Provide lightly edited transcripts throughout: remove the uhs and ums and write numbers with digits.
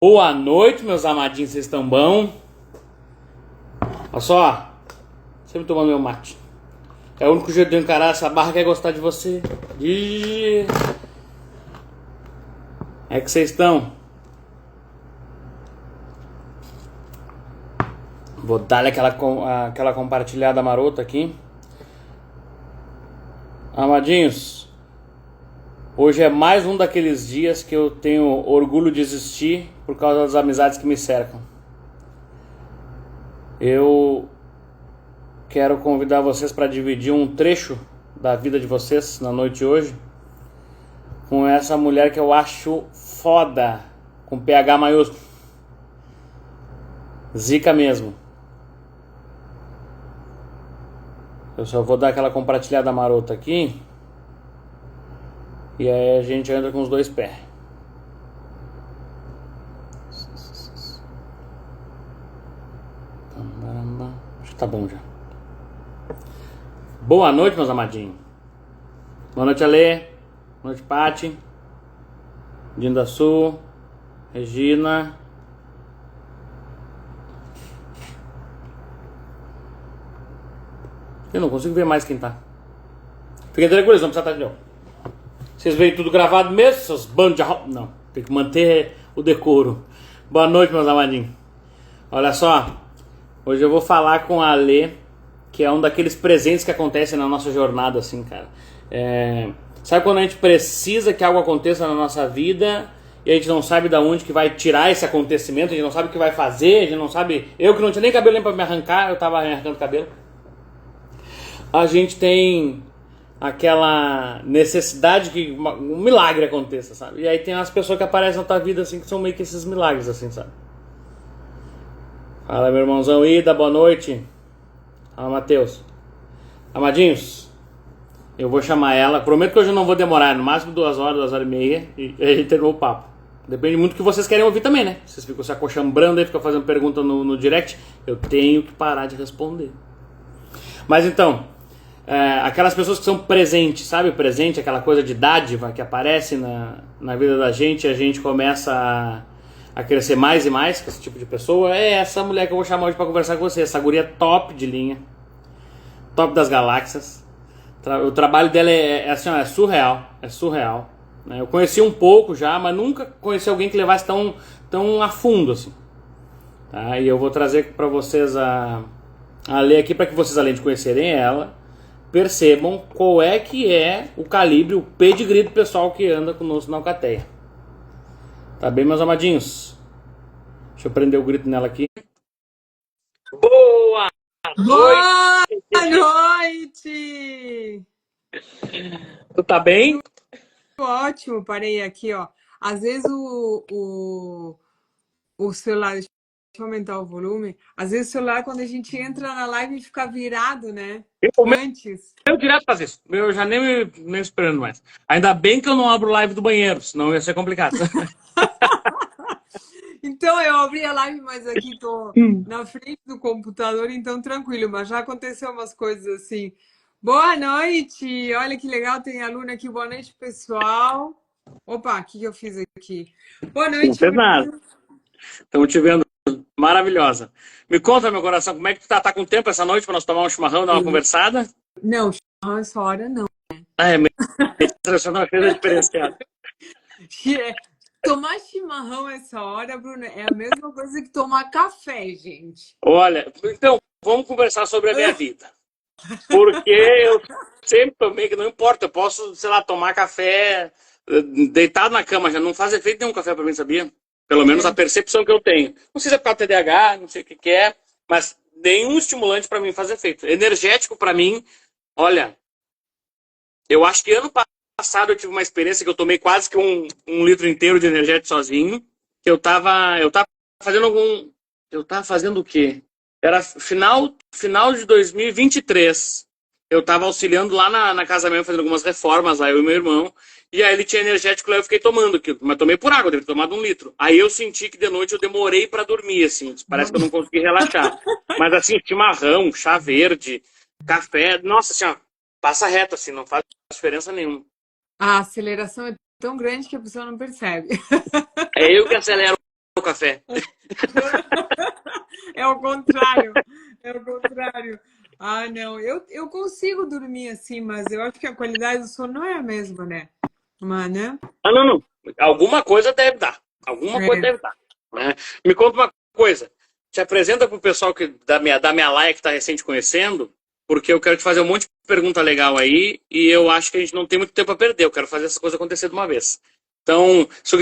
Boa noite, meus amadinhos, vocês estão bom? Olha só, sempre tomando meu mate. É o único jeito de eu encarar essa barra que é gostar de você. É que vocês estão? Vou dar aquela compartilhada marota aqui. Amadinhos, hoje é mais um daqueles dias que eu tenho orgulho de existir por causa das amizades que me cercam. Eu quero convidar vocês para dividir um trecho da vida de vocês na noite de hoje com essa mulher que eu acho foda, com PH maiúsculo. Zica mesmo. Eu só vou dar aquela compartilhada marota aqui. E aí a gente entra com os dois pés. Acho que tá bom já. Boa noite, meus amadinhos. Boa noite, Alê. Boa noite, Pati. Dinda Sul. Regina. Eu não consigo ver mais quem tá. Fiquem tranquilos, não precisa estar de novo. Vocês veem tudo gravado mesmo, seus bandos de arroz? Não, tem que manter o decoro. Boa noite, meus amadinhos. Olha só, hoje eu vou falar com a Alê, que é um daqueles presentes que acontecem na nossa jornada, assim, cara. Sabe quando a gente precisa que algo aconteça na nossa vida e a gente não sabe de onde que vai tirar esse acontecimento, a gente não sabe o que vai fazer, a gente não sabe... Eu que não tinha nem cabelo nem pra me arrancar, eu tava me arrancando cabelo. A gente tem aquela necessidade que um milagre aconteça, sabe? E aí tem umas pessoas que aparecem na tua vida assim, que são meio que esses milagres, assim, sabe? Fala, meu irmãozão Ida, boa noite. Fala, Matheus. Amadinhos, eu vou chamar ela. Prometo que hoje eu não vou demorar, no máximo 2 horas, 2 horas e meia, e a gente terminou o papo. Depende muito do que vocês querem ouvir também, né? Vocês ficam se acochambrando aí, ficam fazendo pergunta no direct. Eu tenho que parar de responder. Mas então... aquelas pessoas que são presentes, sabe? Presente, aquela coisa de dádiva que aparece na vida da gente, e a gente começa a crescer mais e mais com esse tipo de pessoa. É essa mulher que eu vou chamar hoje pra conversar com você. Essa guria top de linha, top das galáxias. O trabalho dela assim, ó, é surreal, né? Eu conheci um pouco já, mas nunca conheci alguém que levasse tão a fundo assim, tá? E eu vou trazer pra vocês a ler aqui, para que vocês, além de conhecerem ela, percebam qual é que é o calibre, o pedigree do pessoal que anda conosco na Alcateia. Tá bem, meus amadinhos? Deixa eu prender o grito nela aqui. Boa noite! Boa noite! Tu tá bem? Ótimo, parei aqui, ó. Às vezes o celular, deixa eu aumentar o volume. Às vezes o celular, quando a gente entra na live, fica virado, né? O Antes. meu direto faz isso. Eu já nem esperando mais. Ainda bem que eu não abro live do banheiro, senão ia ser complicado. Então eu abri a live, mas aqui tô na frente do computador, então tranquilo. Mas já aconteceu umas coisas assim. Boa noite! Olha que legal, tem aluna aqui. Boa noite, pessoal. Opa, o que eu fiz aqui? Boa Não noite, fez nada. Bruno. Estamos te vendo maravilhosa. Me conta, meu coração, como é que tu tá? Tá com tempo essa noite para nós tomar um chimarrão, dar uma conversada? Não, chimarrão essa hora não. É meio tradicional, coisa diferenciada. Tomar chimarrão essa hora, Bruno, é a mesma coisa que tomar café, gente. Olha, então, vamos conversar sobre a minha vida. Porque eu sempre tomei, que não importa, eu posso, sei lá, tomar café deitado na cama, já não faz efeito nenhum café para mim, sabia? Pelo menos a percepção que eu tenho. Não sei se é por causa do TDAH, não sei o que é, mas nenhum estimulante para mim faz efeito. Energético para mim, olha, eu acho que ano passado eu tive uma experiência que eu tomei quase que um litro inteiro de energético sozinho, que eu tava fazendo eu tava fazendo o quê? Era final de 2023. Eu tava auxiliando lá na casa mesmo, fazendo algumas reformas lá, eu e meu irmão. E aí ele tinha energético lá, eu fiquei tomando aquilo. Mas tomei por água, eu devo ter tomado 1 litro. Aí eu senti que de noite eu demorei pra dormir, assim. Parece que eu não consegui relaxar. Mas assim, chimarrão, chá verde, café, nossa senhora, passa reto, assim, não faz diferença nenhuma. A aceleração é tão grande que a pessoa não percebe. É eu que acelero o café. É o contrário. É o contrário. Ah, não. Eu consigo dormir assim, mas eu acho que a qualidade do sono não é a mesma, né? Mas, né? Ah, não, não. Alguma coisa deve dar. Alguma coisa É. deve dar. Né? Me conta uma coisa. Te apresenta pro pessoal da minha live que está recente conhecendo, porque eu quero te fazer um monte de pergunta legal aí e eu acho que a gente não tem muito tempo a perder. Eu quero fazer essa coisa acontecer de uma vez. Então, se eu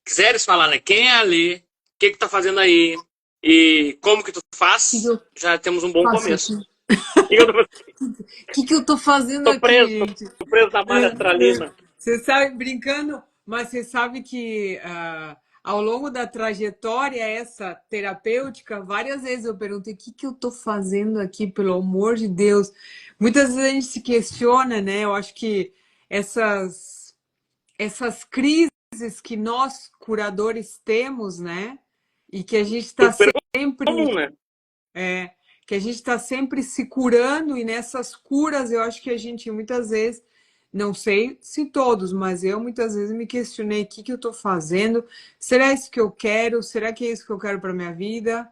quiseres falar, né? Quem é a Lê? O que tá fazendo aí? E como que tu O que faz? eu Já temos um bom faço aqui? começo. O que eu tô fazendo? Que eu tô fazendo Tô preso, aqui, gente? tô preso na malha astralina. Você sabe, brincando, mas você sabe que ao longo da trajetória essa terapêutica, várias vezes eu perguntei: o que eu tô fazendo aqui, pelo amor de Deus? Muitas vezes a gente se questiona, né? Eu acho que essas crises que nós, curadores, temos, né? E que a gente está Super sempre comum, né? é, que a gente está sempre se curando, e nessas curas eu acho que a gente muitas vezes, não sei se todos, mas eu muitas vezes me questionei: o que eu estou fazendo? Será isso que eu quero? Será que é isso que eu quero para minha vida?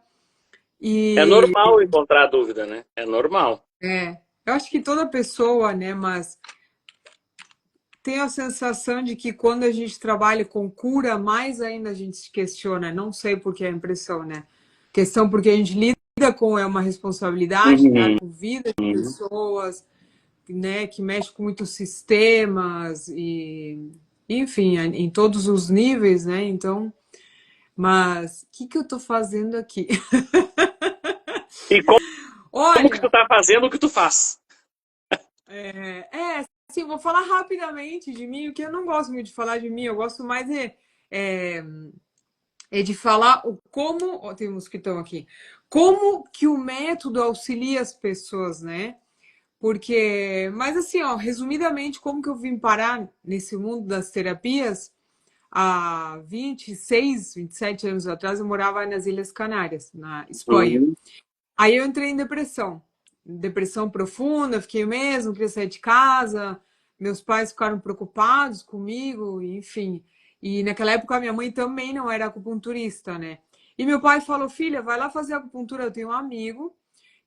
É E normal encontrar dúvida, né? É normal. eu acho que toda pessoa, né, mas tenho a sensação de que quando a gente trabalha com cura, mais ainda a gente se questiona. Não sei por que a impressão, né? Questão porque a gente lida com uma responsabilidade, né, Uhum. com vida de pessoas, né, que mexe com muitos sistemas e, enfim, em todos os níveis, né? Então, mas o que eu tô fazendo aqui? E como que tu Olha, tá fazendo o que tu faz? assim, vou falar rapidamente de mim, porque eu não gosto muito de falar de mim, eu gosto mais é, de falar o como, ó, tem um mosquitão aqui, como que o método auxilia as pessoas, né? Porque, mas assim, ó, resumidamente, como que eu vim parar nesse mundo das terapias? Há 26, 27 anos atrás, eu morava nas Ilhas Canárias, na Espanha. Uhum. Aí eu entrei em depressão profunda, fiquei mesmo, queria sair de casa, meus pais ficaram preocupados comigo, enfim. E naquela época a minha mãe também não era acupunturista, né? E meu pai falou: filha, vai lá fazer acupuntura. Eu tenho um amigo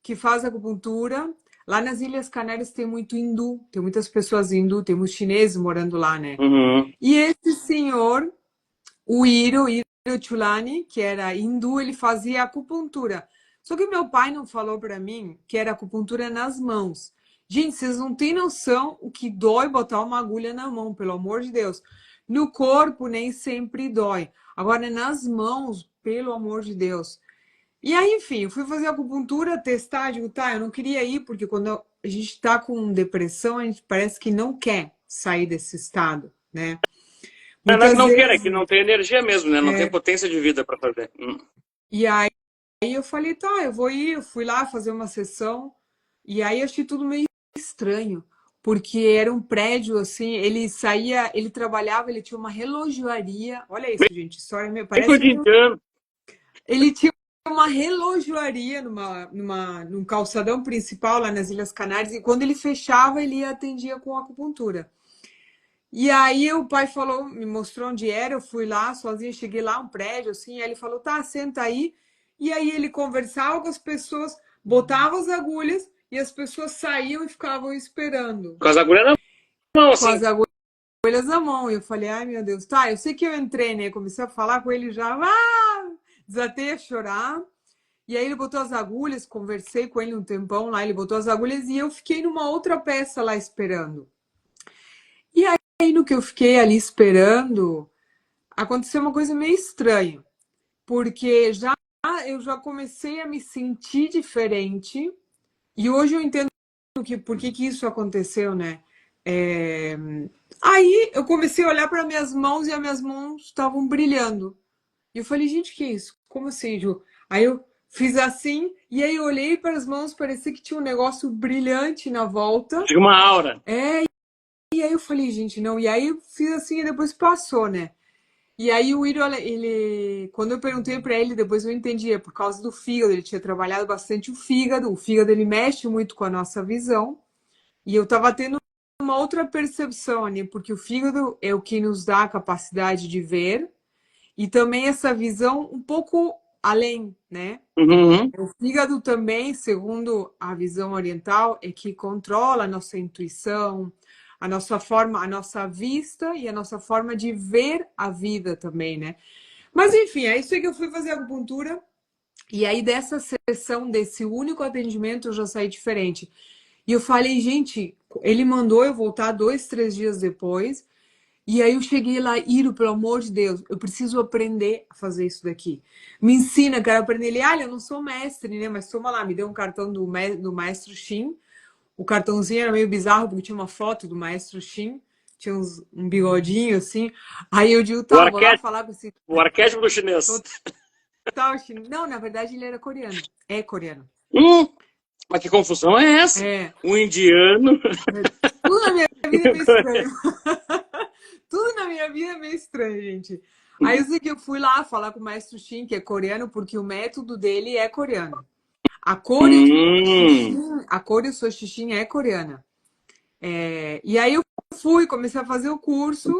que faz acupuntura. Lá nas Ilhas Canárias tem muito hindu, tem muitas pessoas hindu, tem muitos chineses morando lá, né? Uhum. E esse senhor, o Iro Chulani, que era hindu, ele fazia acupuntura. Só que meu pai não falou para mim que era acupuntura nas mãos. Gente, vocês não têm noção o que dói botar uma agulha na mão, pelo amor de Deus. No corpo nem sempre dói. Agora, nas mãos, pelo amor de Deus. E aí, enfim, eu fui fazer acupuntura, testar, digo, tá, eu não queria ir, porque quando a gente está com depressão, a gente parece que não quer sair desse estado, né? Não é que Muitas não queira, é que vezes. não tem energia mesmo, né? Não tem potência de vida para fazer. E aí eu falei: tá, eu vou ir. Eu fui lá fazer uma sessão, e aí achei tudo meio estranho, porque era um prédio assim, ele saía, ele trabalhava, ele tinha uma relojoaria. Olha isso, gente, história meio, Bem parece um. cotidiano. Ele tinha uma relojoaria num calçadão principal lá nas Ilhas Canárias, e quando ele fechava, ele atendia com acupuntura. E aí o pai falou, me mostrou onde era, eu fui lá sozinha, cheguei lá, um prédio assim, aí ele falou: tá, senta aí. E aí ele conversava com as pessoas, botava as agulhas e as pessoas saíam e ficavam esperando, Com as agulhas na mão, com as assim. agulhas na mão. E eu falei: ai meu Deus, tá, eu sei que eu entrei, né? Comecei a falar com ele já, desatei a chorar. E aí ele botou as agulhas, conversei com ele um tempão lá, ele botou as agulhas e eu fiquei numa outra peça lá esperando. E aí no que eu fiquei ali esperando, aconteceu uma coisa meio estranha, porque eu já comecei a me sentir diferente, e hoje eu entendo por que isso aconteceu, né? É, Aí eu comecei a olhar para minhas mãos e as minhas mãos estavam brilhando. E eu falei: gente, que é isso? Como assim, Ju? Aí eu fiz assim, e aí eu olhei para as mãos, parecia que tinha um negócio brilhante na volta. Fica uma aura. E aí eu falei: gente, não. E aí eu fiz assim e depois passou, né? E aí o Iro, ele, quando eu perguntei para ele, depois eu entendi, é por causa do fígado, ele tinha trabalhado bastante o fígado ele mexe muito com a nossa visão, e eu estava tendo uma outra percepção, né? Porque o fígado é o que nos dá a capacidade de ver, e também essa visão um pouco além, né? Uhum. O fígado também, segundo a visão oriental, é que controla a nossa intuição, a nossa forma, a nossa vista e a nossa forma de ver a vida também, né? Mas enfim, é isso aí que eu fui fazer acupuntura. E aí, dessa sessão, desse único atendimento, eu já saí diferente. E eu falei, gente, ele mandou eu voltar 2, 3 dias depois. E aí eu cheguei lá, Iro, pelo amor de Deus, eu preciso aprender a fazer isso daqui. Me ensina, quero aprender. Ele, eu não sou mestre, né? Mas toma lá, me deu um cartão do maestro Shin. O cartãozinho era meio bizarro, porque tinha uma foto do maestro Shin. Tinha um bigodinho, assim. Aí eu digo, O tá, vou lá arquétipo, falar com esse o arquétipo do chinês. total Shin. Não, na verdade ele era coreano. É coreano. Mas que confusão é essa? É. Um indiano. Tudo na minha vida é meio estranho. Tudo na minha vida é meio estranho, gente. Aí eu sei que eu fui lá falar com o maestro Shin, que é coreano, porque o método dele é coreano. A Koryo Shin, a Koryo Soshishin é coreana. E aí eu fui, comecei a fazer o curso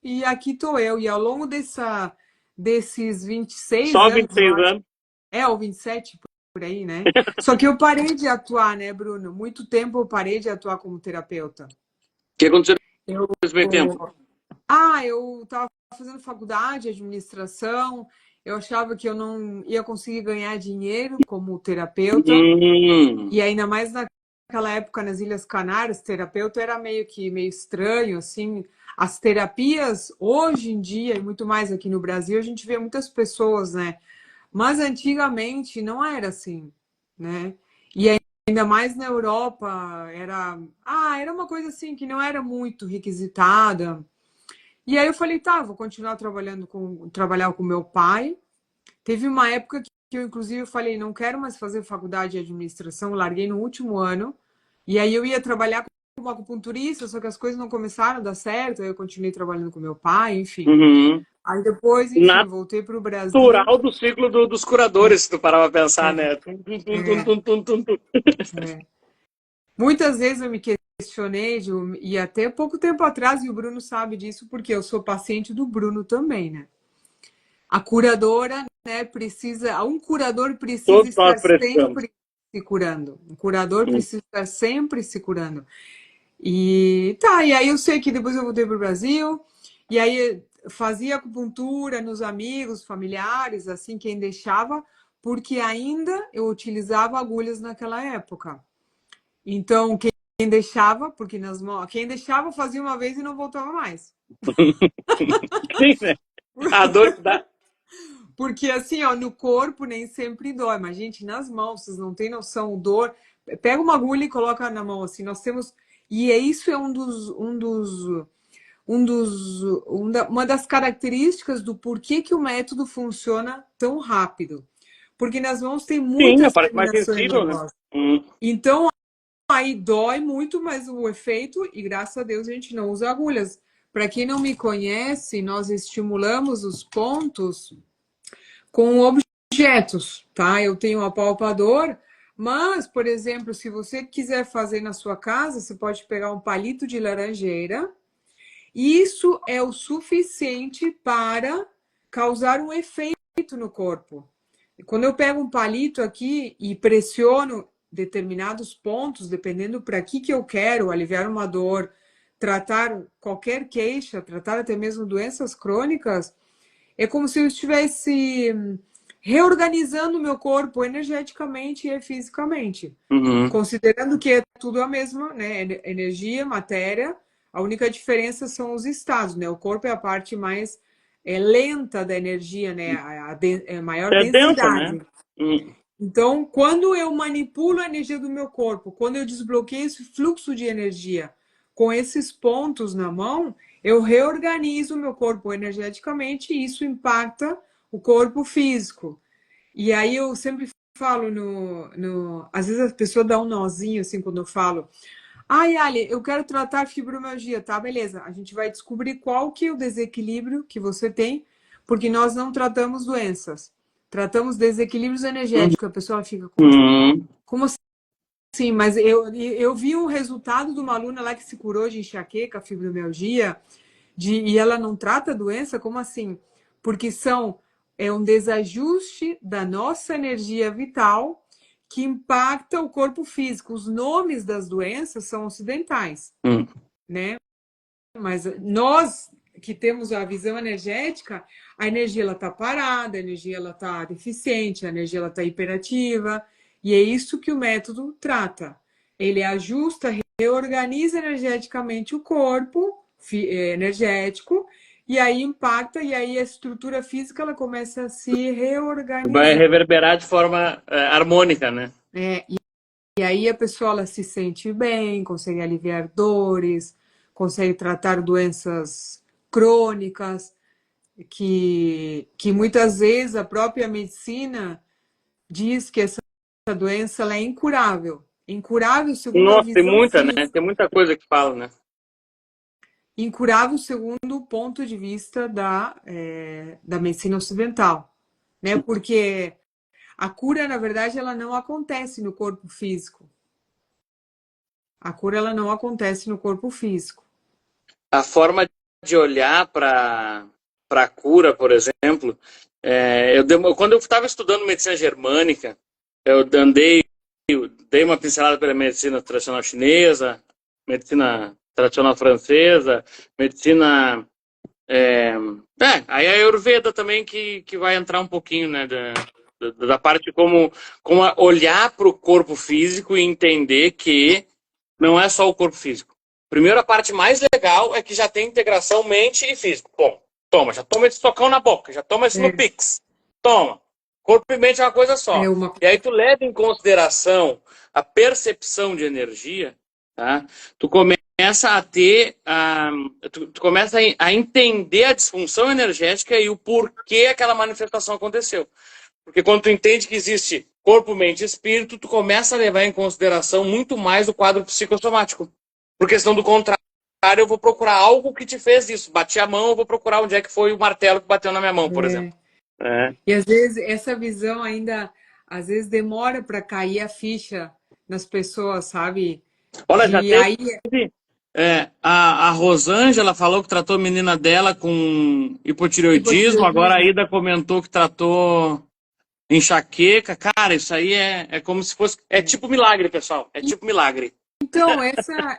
e aqui tô eu. E ao longo desses 26 Só anos, eu 26 acho, anos. ou 27 por aí, né? Só que eu parei de atuar, né, Bruno? Muito tempo eu parei de atuar como terapeuta. O que aconteceu Eu, nesse meio tempo? eu estava fazendo faculdade de administração, eu achava que eu não ia conseguir ganhar dinheiro como terapeuta, e ainda mais naquela época nas Ilhas Canárias, terapeuta era meio estranho, assim. As terapias, hoje em dia, e muito mais aqui no Brasil, a gente vê muitas pessoas, né? Mas antigamente não era assim, né? E ainda mais na Europa, era uma coisa assim que não era muito requisitada. E aí eu falei, tá, vou continuar trabalhar com meu pai. Teve uma época que eu, inclusive, falei, não quero mais fazer faculdade de administração, larguei no último ano. E aí eu ia trabalhar como acupunturista, só que as coisas não começaram a dar certo, aí eu continuei trabalhando com meu pai, enfim. Aí depois, enfim, voltei para o Brasil. Natural do ciclo dos curadores, se tu parar pra pensar, É, né? é, é. Muitas vezes eu me questionei, e até pouco tempo atrás, e o Bruno sabe disso, porque eu sou paciente do Bruno também, né? A curadora, né, um curador precisa Todos nós estar precisamos. sempre se curando. Um curador precisa estar sempre se curando. E tá, e aí eu sei que depois eu voltei para o Brasil, e aí fazia acupuntura nos amigos, familiares, assim, quem deixava, porque ainda eu utilizava agulhas naquela época. Então, quem deixava, porque nas mãos, quem deixava fazia uma vez e não voltava mais. Sim, né? A dor que dá. Porque assim, ó, no corpo nem sempre dói, mas gente, nas mãos, vocês não têm noção, dor. Pega uma agulha e coloca na mão, assim, nós temos. E isso é uma das características do porquê que o método funciona tão rápido. Porque nas mãos tem Sim, muitas parece mais terminações sensível, né? nervosas. Então, aí dói muito, mas o efeito, e graças a Deus a gente não usa agulhas. Para quem não me conhece, nós estimulamos os pontos com objetos, tá? Eu tenho um apalpador, mas, por exemplo, se você quiser fazer na sua casa, você pode pegar um palito de laranjeira. Isso é o suficiente para causar um efeito no corpo. Quando eu pego um palito aqui e pressiono determinados pontos, dependendo para que eu quero, aliviar uma dor, tratar qualquer queixa, tratar até mesmo doenças crônicas, é como se eu estivesse reorganizando o meu corpo energeticamente e fisicamente. Considerando que é tudo a mesma, né? Energia, matéria, a única diferença são os estados, né? O corpo é a parte mais lenta da energia, né? A maior É densa, né? densidade. Então, quando eu manipulo a energia do meu corpo, quando eu desbloqueio esse fluxo de energia com esses pontos na mão, eu reorganizo o meu corpo energeticamente e isso impacta o corpo físico. E aí eu sempre falo às vezes a pessoa dá um nozinho assim quando eu falo, ai, Ali, eu quero tratar fibromialgia, tá? Beleza, a gente vai descobrir qual que é o desequilíbrio que você tem, porque nós não tratamos doenças, tratamos desequilíbrios energéticos. A pessoa fica como assim? Mas eu vi o resultado de uma aluna lá que se curou de enxaqueca, fibromialgia, e ela não trata a doença? Como assim? porque é um desajuste da nossa energia vital que impacta o corpo físico. Os nomes das doenças são ocidentais, né? Mas nós que temos a visão energética, a energia está parada, a energia está deficiente, a energia está hiperativa, e é isso que o método trata. Ele ajusta, reorganiza energeticamente o corpo energético, e aí impacta, e aí a estrutura física ela começa a se reorganizar. Vai reverberar de forma harmônica, né? E aí a pessoa ela se sente bem, consegue aliviar dores, consegue tratar doenças crônicas, que muitas vezes a própria medicina diz que essa doença ela é incurável. Incurável segundo a Nossa, tem visão muita, né? física. Tem muita coisa que fala, né? Incurável segundo o ponto de vista da medicina ocidental, né? Porque a cura, na verdade, ela não acontece no corpo físico. A cura ela não acontece no corpo físico. A forma de olhar para a cura, por exemplo, quando eu estava estudando medicina germânica, eu dei uma pincelada pela medicina tradicional chinesa, medicina tradicional francesa, medicina... aí a Ayurveda também que vai entrar um pouquinho, né, da parte como olhar para o corpo físico e entender que não é só o corpo físico. Primeiro, a parte mais legal é que já tem integração mente e físico. Bom, toma, já toma esse socão na boca, já toma isso no Pix. Toma. Corpo e mente é uma coisa só. E aí tu leva em consideração a percepção de energia, tá? Tu começa a ter, tu começa a entender a disfunção energética e o porquê aquela manifestação aconteceu. Porque quando tu entende que existe corpo, mente e espírito, tu começa a levar em consideração muito mais o quadro psicossomático. Porque senão, do contrário, eu vou procurar algo que te fez isso. Bati a mão, eu vou procurar onde é que foi o martelo que bateu na minha mão, por exemplo. E às vezes essa visão ainda, às vezes demora para cair a ficha nas pessoas, sabe? Olha, já teve... a Rosângela falou que tratou a menina dela com hipotireoidismo, agora a Ida comentou que tratou enxaqueca. Cara, isso aí é como se fosse... É tipo milagre, pessoal. É tipo milagre. Então,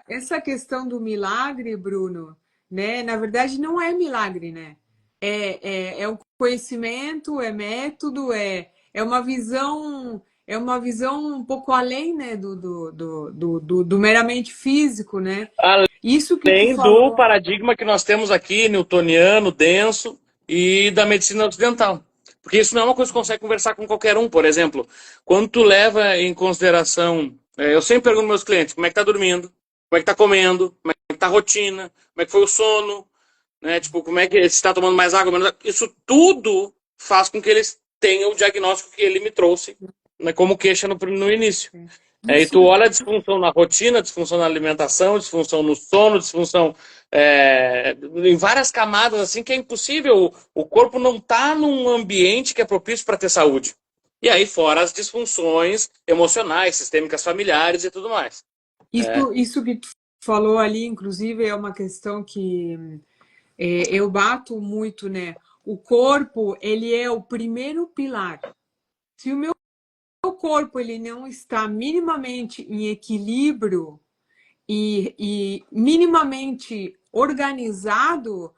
essa questão do milagre, Bruno, né? Na verdade, não é milagre, né? É um conhecimento, é método, é uma visão um pouco além, né, do meramente físico, né? Isso que Além tu falou... do paradigma que nós temos aqui, newtoniano, denso, e da medicina ocidental. Porque isso não é uma coisa que você consegue conversar com qualquer um. Por exemplo, quando tu leva em consideração... eu sempre pergunto aos meus clientes, como é que tá dormindo? Como é que tá comendo? Como é que tá a rotina? Como é que foi o sono? Né? Tipo, como é que você está tomando mais água? Menos água? Isso tudo faz com que eles tenham o diagnóstico que ele me trouxe, né, como queixa no início. E tu olha a disfunção na rotina, disfunção na alimentação, disfunção no sono, disfunção em várias camadas, assim, que é impossível. O corpo não está num ambiente que é propício para ter saúde. E aí, fora as disfunções emocionais, sistêmicas, familiares e tudo mais. Isso que tu falou ali, inclusive, é uma questão que eu bato muito, né? O corpo, ele é o primeiro pilar. Se o meu corpo ele não está minimamente em equilíbrio e minimamente organizado,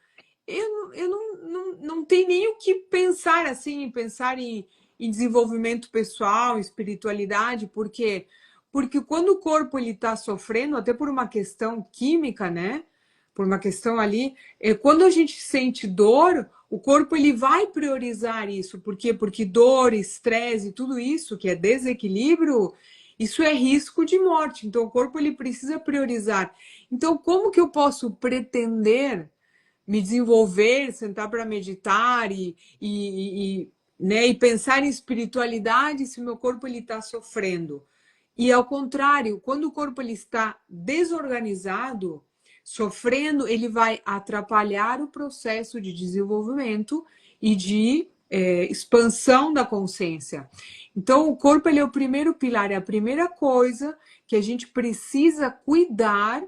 eu não tenho nem o que pensar assim, pensar em desenvolvimento pessoal, espiritualidade, porque quando o corpo ele está sofrendo, até por uma questão química, né? Por uma questão ali, quando a gente sente dor, o corpo ele vai priorizar isso. Por quê? Porque dor, estresse, tudo isso que é desequilíbrio, isso é risco de morte. Então o corpo ele precisa priorizar. Então como que eu posso pretender me desenvolver, sentar para meditar né, e pensar em espiritualidade se o meu corpo ele está sofrendo? E ao contrário, quando o corpo ele está desorganizado, sofrendo, ele vai atrapalhar o processo de desenvolvimento e de expansão da consciência. Então, o corpo ele é o primeiro pilar, é a primeira coisa que a gente precisa cuidar,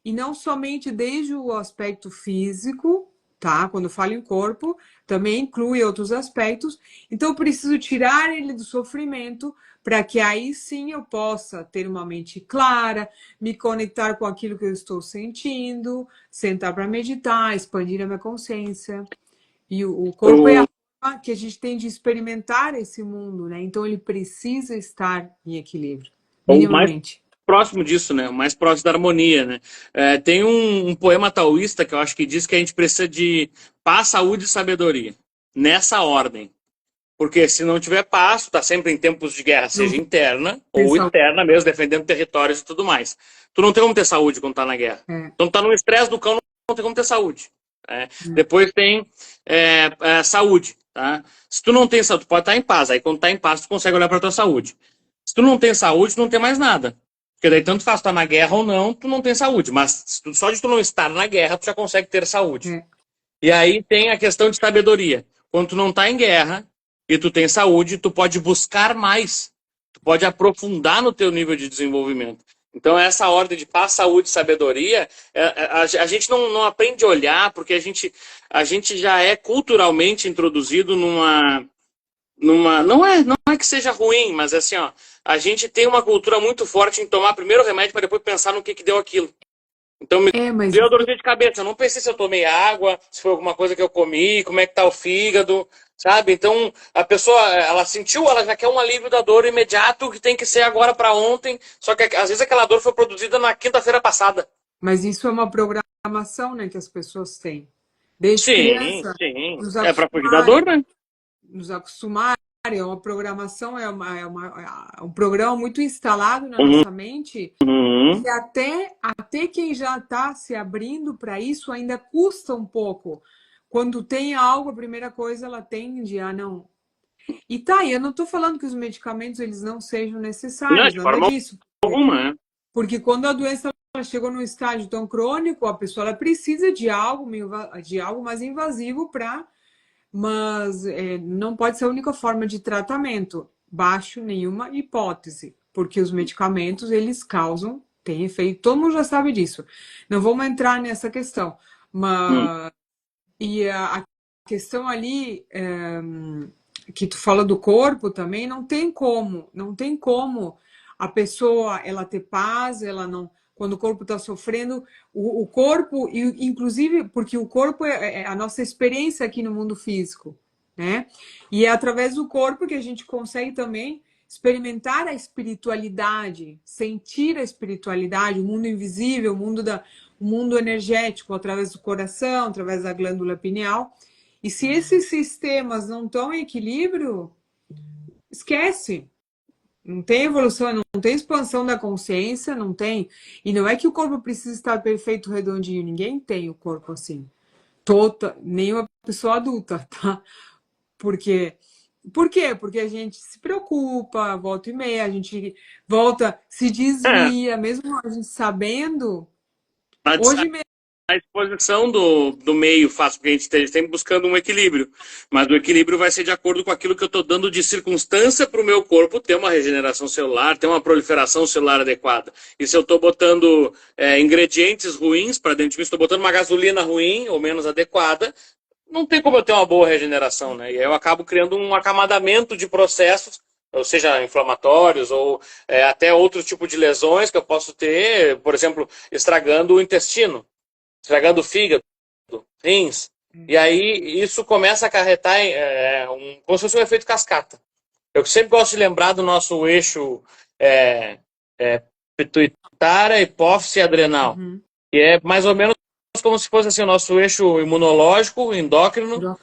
e não somente desde o aspecto físico, tá? Quando eu falo em corpo, também inclui outros aspectos. Então, eu preciso tirar ele do sofrimento para que aí sim eu possa ter uma mente clara, me conectar com aquilo que eu estou sentindo, sentar para meditar, expandir a minha consciência. E o corpo é a forma que a gente tem de experimentar esse mundo, né? Então ele precisa estar em equilíbrio, O mais minimamente. próximo disso, né? O mais próximo da harmonia, né? Tem um poema taoísta que eu acho que diz que a gente precisa de paz, saúde e sabedoria. Nessa ordem. Porque se não tiver paz, tu tá sempre em tempos de guerra, seja interna ou Pensa- externa mesmo, defendendo territórios e tudo mais. Tu não tem como ter saúde quando tá na guerra. É, Então tá no estresse do cão, não tem como ter saúde. Depois tem saúde, tá? Se tu não tem saúde, tu pode estar em paz. Aí quando tá em paz, tu consegue olhar pra tua saúde. Se tu não tem saúde, tu não tem mais nada. Porque daí tanto faz tu tá na guerra ou não, tu não tem saúde. Mas só de tu não estar na guerra, tu já consegue ter saúde. é. E aí tem a questão de sabedoria. Quando tu não tá em guerra e tu tem saúde, tu pode buscar mais. Tu pode aprofundar no teu nível de desenvolvimento. Então essa ordem de paz, saúde e sabedoria, a gente não aprende a olhar porque a gente já é culturalmente introduzido não é que seja ruim, mas assim, ó, a gente tem uma cultura muito forte em tomar primeiro o remédio para depois pensar no que deu aquilo. Então me Mas deu dor de cabeça. Eu não pensei se eu tomei água, se foi alguma coisa que eu comi, como é que tá o fígado, sabe? Então a pessoa, ela sentiu, ela já quer um alívio da dor imediato que tem que ser agora para ontem. Só que às vezes aquela dor foi produzida na quinta-feira passada. Mas isso é uma programação, né, que as pessoas têm. Desde Sim, criança, sim. nos É para fugir da dor, acostumarem, né? nos acostumarem, é uma programação, é um programa muito instalado na Uhum, nossa mente, uhum. que até quem já está se abrindo para isso ainda custa um pouco. Quando tem algo, a primeira coisa ela tende a não. E tá, eu não estou falando que os medicamentos eles não sejam Não, necessários, de nada forma disso. alguma, né? Porque quando a doença ela chegou num estágio tão crônico, a pessoa ela precisa de algo mais invasivo para. Mas não pode ser a única forma de tratamento, baixo nenhuma hipótese, porque os medicamentos eles causam, têm efeito, todo mundo já sabe disso. Não vamos entrar nessa questão, Hum. mas e a questão ali que tu fala do corpo também, não tem como a pessoa ela ter paz, ela não, quando o corpo está sofrendo, o corpo, inclusive porque o corpo é a nossa experiência aqui no mundo físico, né? E é através do corpo que a gente consegue também experimentar a espiritualidade, sentir a espiritualidade, o mundo invisível, o mundo energético, através do coração, através da glândula pineal. E se esses sistemas não estão em equilíbrio, esquece. Não tem evolução, não tem expansão da consciência, não tem. E não é que o corpo precisa estar perfeito, redondinho. Ninguém tem o corpo assim. Nem uma pessoa adulta, tá? Porque por quê? Porque a gente se preocupa, volta e meia, a gente volta, se É, desvia, mesmo a gente sabendo. a, Hoje mesmo. a exposição do meio faz com que a gente esteja sempre buscando um equilíbrio. Mas o equilíbrio vai ser de acordo com aquilo que eu estou dando de circunstância para o meu corpo ter uma regeneração celular, ter uma proliferação celular adequada. E se eu estou botando ingredientes ruins para dentro de mim, se estou botando uma gasolina ruim ou menos adequada, não tem como eu ter uma boa regeneração, né? E aí eu acabo criando um acamadamento de processos, ou seja, inflamatórios, ou até outro tipo de lesões que eu posso ter, por exemplo, estragando o intestino, estragando o fígado, rins. E aí isso começa a acarretar como se fosse um efeito cascata. Eu sempre gosto de lembrar do nosso eixo é, pituitária, hipófise e adrenal, Uhum. que é mais ou menos como se fosse assim, o nosso eixo imunológico, endócrino,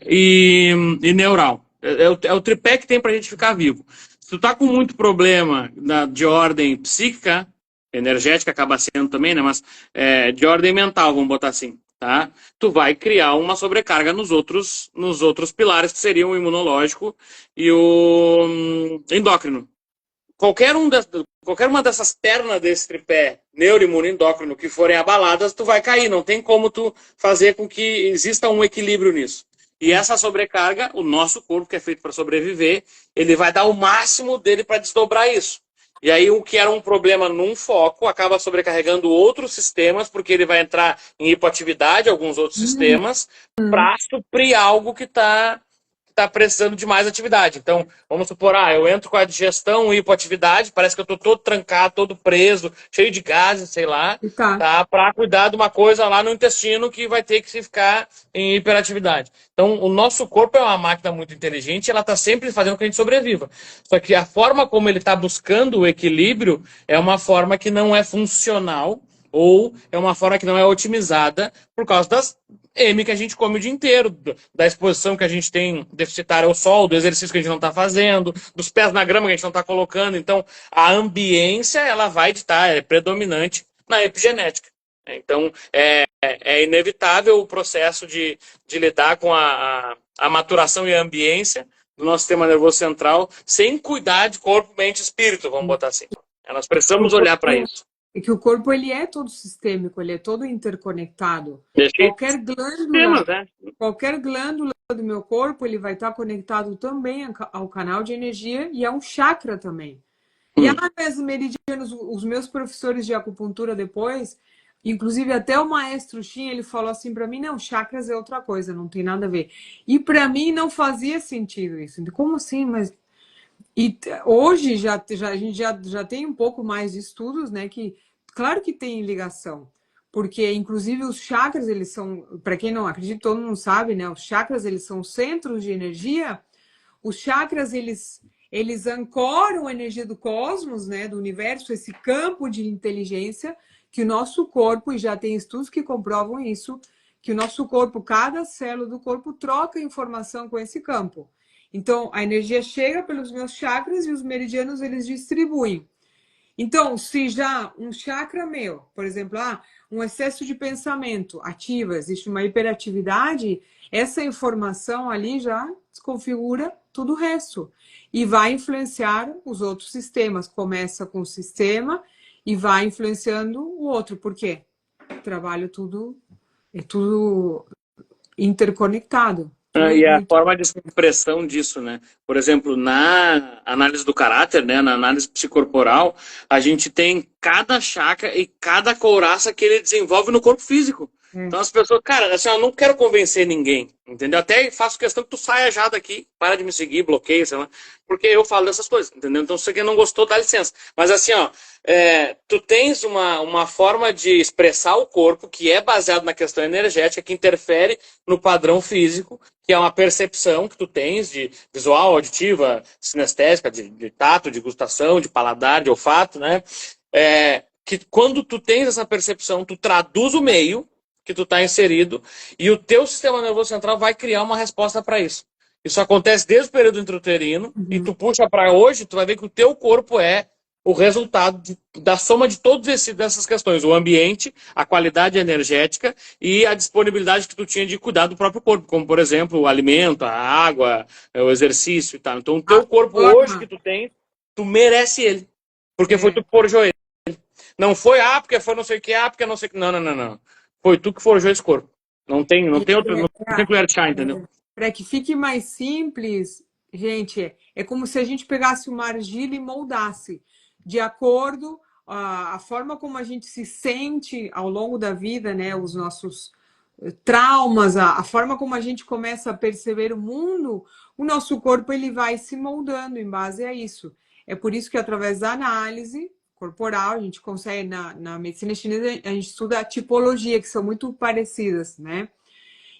e neural. É o tripé que tem para a gente ficar vivo. Se tu tá com muito problema de ordem psíquica, energética acaba sendo também, né? Mas de ordem mental, vamos botar assim, tá? Tu vai criar uma sobrecarga nos outros pilares, que seriam o imunológico e o endócrino. Qualquer uma dessas pernas desse tripé, neuroimunoendócrino, que forem abaladas, tu vai cair. Não tem como tu fazer com que exista um equilíbrio nisso. E essa sobrecarga, o nosso corpo, que é feito para sobreviver, ele vai dar o máximo dele para desdobrar isso. E aí o que era um problema num foco acaba sobrecarregando outros sistemas, porque ele vai entrar em hipoatividade, alguns outros sistemas, para suprir algo que está precisando de mais atividade. Então, vamos supor, eu entro com a digestão e hipoatividade, parece que eu estou todo trancado, todo preso, cheio de gases, sei lá, E tá. tá? Para cuidar de uma coisa lá no intestino que vai ter que ficar em hiperatividade. Então, o nosso corpo é uma máquina muito inteligente, ela está sempre fazendo com que a gente sobreviva. Só que a forma como ele está buscando o equilíbrio é uma forma que não é funcional ou é uma forma que não é otimizada por causa das M que a gente come o dia inteiro, da exposição que a gente tem deficitária ao sol, do exercício que a gente não está fazendo, dos pés na grama que a gente não está colocando. Então, a ambiência ela vai ditar, é predominante na epigenética. Então, é inevitável o processo de lidar com a maturação e a ambiência do nosso sistema nervoso central sem cuidar de corpo, mente e espírito, vamos botar assim. Nós precisamos olhar para isso. É que o corpo ele é todo sistêmico, ele é todo interconectado. Deixei Qualquer né? qualquer glândula do meu corpo ele vai estar conectado também ao canal de energia e a um chakra também. E as meridianos, os meus professores de acupuntura depois, inclusive até o maestro Shin, ele falou assim para mim, não, chakras é outra coisa, não tem nada a ver. E para mim não fazia sentido isso. Como assim? Mas hoje a gente já tem um pouco mais de estudos, né? Que claro que tem ligação, porque inclusive os chakras eles são, para quem não acredita, todo mundo sabe, né? Os chakras eles são centros de energia. Os chakras eles ancoram a energia do cosmos, né? Do universo, esse campo de inteligência que o nosso corpo, e já tem estudos que comprovam isso, que o nosso corpo, cada célula do corpo troca informação com esse campo. Então, a energia chega pelos meus chakras e os meridianos eles distribuem. Então, se já um chakra meu, por exemplo, um excesso de pensamento ativa, existe uma hiperatividade, essa informação ali já desconfigura tudo o resto e vai influenciar os outros sistemas. Começa com o sistema e vai influenciando o outro. Por quê? Trabalho é tudo interconectado. E Tudo a muito. forma de expressão disso, né? Por exemplo, na análise do caráter, né? Na análise psicorporal, a gente tem cada chakra e cada couraça que ele desenvolve no corpo físico. Então as pessoas, cara, assim, eu não quero convencer ninguém, entendeu? Até faço questão que tu saia já daqui, para de me seguir, bloqueia, sei lá, porque eu falo dessas coisas, entendeu? Então se você não gostou, dá licença. Mas assim, tu tens uma forma de expressar o corpo que é baseado na questão energética, que interfere no padrão físico, que é uma percepção que tu tens de visual, auditiva, sinestésica, de tato, de gustação, de paladar, de olfato, né? Que quando tu tens essa percepção, tu traduz o meio que tu está inserido e o teu sistema nervoso central vai criar uma resposta para isso. Isso acontece desde o período intrauterino e tu puxa para hoje, tu vai ver que o teu corpo é o resultado da soma de todas essas questões, o ambiente, a qualidade energética e a disponibilidade que tu tinha de cuidar do próprio corpo, como por exemplo o alimento, a água, o exercício e tal. Então o teu corpo hoje que tu tem, tu merece ele, porque foi tu que forjou ele. Não foi, porque foi não sei o que, porque não sei o que. Não, não, não, não. Foi tu que forjou esse corpo. Não tem outro, não tem colher de chá, entendeu? Para que fique mais simples, gente, é como se a gente pegasse uma argila e moldasse de acordo a forma como a gente se sente ao longo da vida, né? Os nossos traumas, a forma como a gente começa a perceber o mundo, o nosso corpo ele vai se moldando em base a isso. É por isso que através da análise corporal, a gente consegue, na medicina chinesa, a gente estuda a tipologia, que são muito parecidas, né?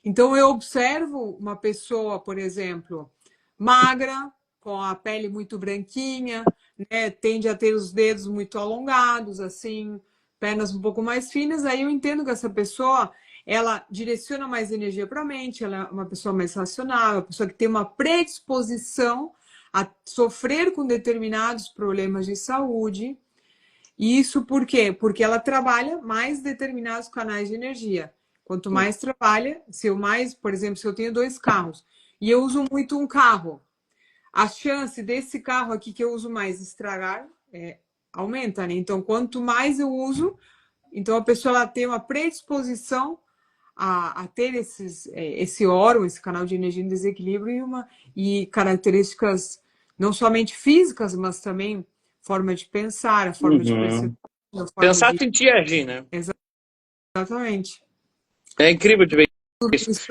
Então, eu observo uma pessoa, por exemplo, magra, com a pele muito branquinha, né? Tende a ter os dedos muito alongados, assim, pernas um pouco mais finas. Aí eu entendo que essa pessoa, ela direciona mais energia para a mente, ela é uma pessoa mais racional, uma pessoa que tem uma predisposição a sofrer com determinados problemas de saúde. E isso por quê? Porque ela trabalha mais determinados canais de energia. Quanto mais trabalha, por exemplo, se eu tenho 2 carros e eu uso muito um carro, a chance desse carro aqui que eu uso mais estragar aumenta, né? Então, quanto mais eu uso, então a pessoa ela tem uma predisposição a ter esse órgão, esse canal de energia em desequilíbrio e características não somente físicas, mas também forma de pensar, a forma de perceber, Uhum. a forma Pensar, de... sentir e agir, né? Exatamente. É incrível de ver Tudo isso. isso,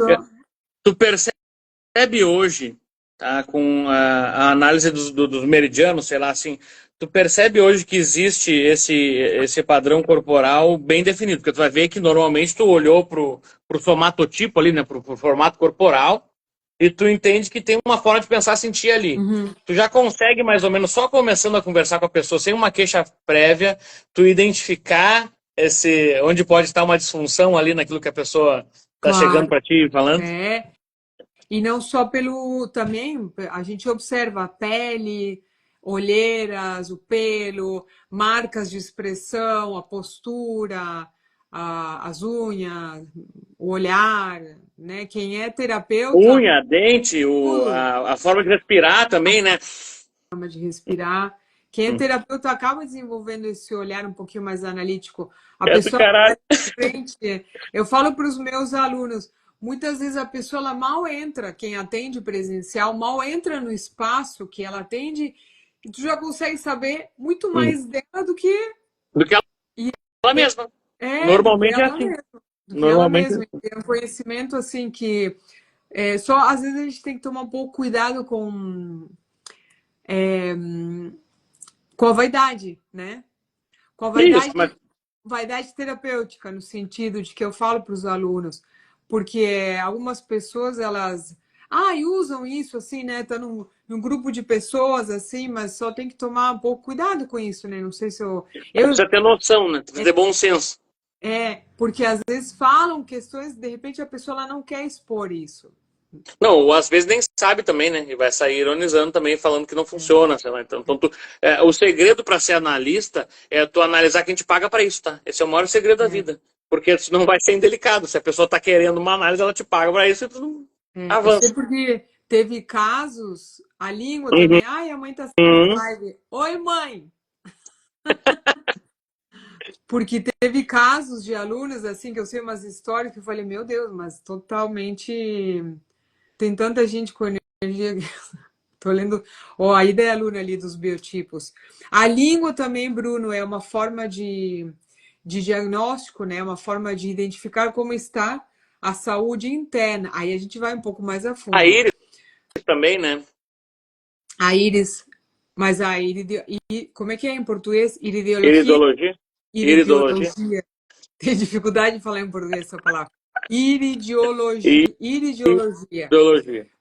Tu percebe hoje, tá, com a análise dos meridianos, sei lá assim, tu percebe hoje que existe esse padrão corporal bem definido, porque tu vai ver que normalmente tu olhou pro somatotipo ali, né, pro formato corporal, e tu entende que tem uma forma de pensar, sentir ali. uhum, Tu já consegue, mais ou menos, só começando a conversar com a pessoa, sem uma queixa prévia, tu identificar onde pode estar uma disfunção ali naquilo que a pessoa está chegando claro, para ti e falando. é. E não só pelo, também a gente observa a pele, olheiras, o pelo, marcas de expressão, a postura, as unhas, o olhar, né? Quem é terapeuta, Unha, dente, tudo, a forma de respirar a também, né? forma de respirar. Quem é Hum. terapeuta acaba desenvolvendo esse olhar um pouquinho mais analítico. A É do pessoa caralho. frente. Eu falo para os meus alunos, muitas vezes a pessoa ela mal entra, quem atende presencial, mal entra no espaço que ela atende, e tu já consegue saber muito Hum. mais dela do que Do que ela mesma. do que Normalmente é ela assim. mesma, do que ela Normalmente é mesma. assim. Tem um conhecimento assim que só às vezes a gente tem que tomar um pouco cuidado com a vaidade, né? Com a Isso, mas vaidade terapêutica, no sentido de que eu falo para os alunos, porque algumas pessoas, elas usam isso assim, né? Tá num grupo de pessoas assim, mas só tem que tomar um pouco cuidado com isso, né? Não sei se eu precisa ter noção, né? Precisa ter bom senso. porque às vezes falam questões, de repente a pessoa ela não quer expor isso. Não, ou às vezes nem sabe também, né? E vai sair ironizando também, falando que não funciona, sei lá. Então o segredo para ser analista é tu analisar quem te paga para isso, tá? Esse é o maior segredo da É, vida. Porque senão vai ser indelicado. Se a pessoa tá querendo uma análise, ela te paga para isso e tu não eu sei avança. porque teve casos, a língua Uhum. também, ai, a mãe tá assistindo a live. Oi, mãe! Porque teve casos de alunos, assim, que eu sei umas histórias que eu falei, meu Deus, mas totalmente. Tem tanta gente com energia. Tô lendo. Ó, a ideia aluna ali dos biotipos. A língua também, Bruno, é uma forma de diagnóstico, né? Uma forma de identificar como está a saúde interna. Aí a gente vai um pouco mais a A fundo. íris também, né? A íris, mas como é que é em português? Iridiologia, Iridologia. Iridologia. iridiologia. Tem dificuldade de falar em português essa palavra. E Iridiologia. ideologia.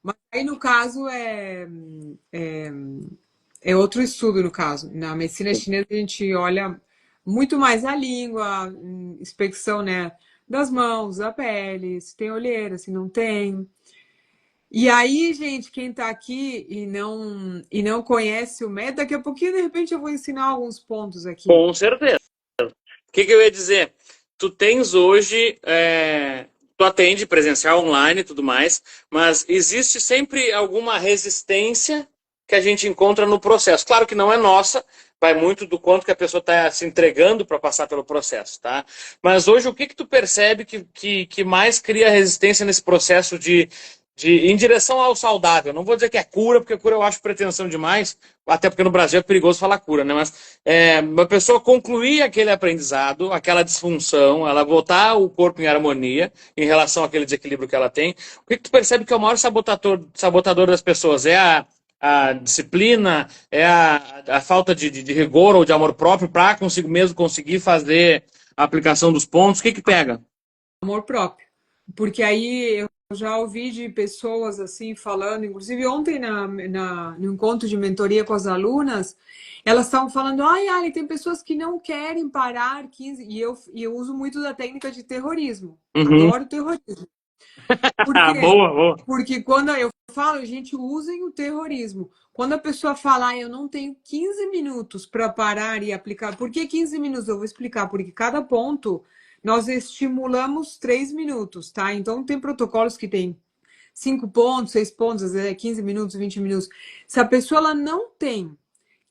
Mas aí, no caso, é outro estudo, no caso. Na medicina chinesa, a gente olha muito mais a língua, inspecção, né, das mãos, da pele, se tem olheira, se não tem. E aí, gente, quem está aqui e não conhece o método, daqui a pouquinho, de repente, eu vou ensinar alguns pontos aqui. Com certeza. O que eu ia dizer? Tu tens hoje, tu atende presencial, online e tudo mais, mas existe sempre alguma resistência que a gente encontra no processo. Claro que não é nossa, vai muito do quanto que a pessoa está se entregando para passar pelo processo, tá? Mas hoje o que tu percebe que mais cria resistência nesse processo em direção ao saudável? Não vou dizer que é cura, porque cura eu acho pretensão demais, até porque no Brasil é perigoso falar cura, né? Mas uma pessoa concluir aquele aprendizado, aquela disfunção, ela botar o corpo em harmonia em relação àquele desequilíbrio que ela tem. O que tu percebe que é o maior sabotador das pessoas? É a disciplina, é a falta de rigor ou de amor próprio para consigo mesmo conseguir fazer a aplicação dos pontos? O que pega? Amor próprio. Porque aí eu já ouvi de pessoas assim falando, inclusive ontem no encontro de mentoria com as alunas, elas estavam falando, ai, Ali, tem pessoas que não querem parar 15, e eu uso muito da técnica de terrorismo. Uhum. Adoro terrorismo. Por quê? Boa, boa. Porque quando eu falo, gente, usem o terrorismo. Quando a pessoa fala, eu não tenho 15 minutos para parar e aplicar. Por que 15 minutos? Eu vou explicar. Porque cada ponto nós estimulamos 3 minutos, tá? Então tem protocolos que tem 5 pontos, 6 pontos, às vezes é 15 minutos, 20 minutos. Se a pessoa ela não tem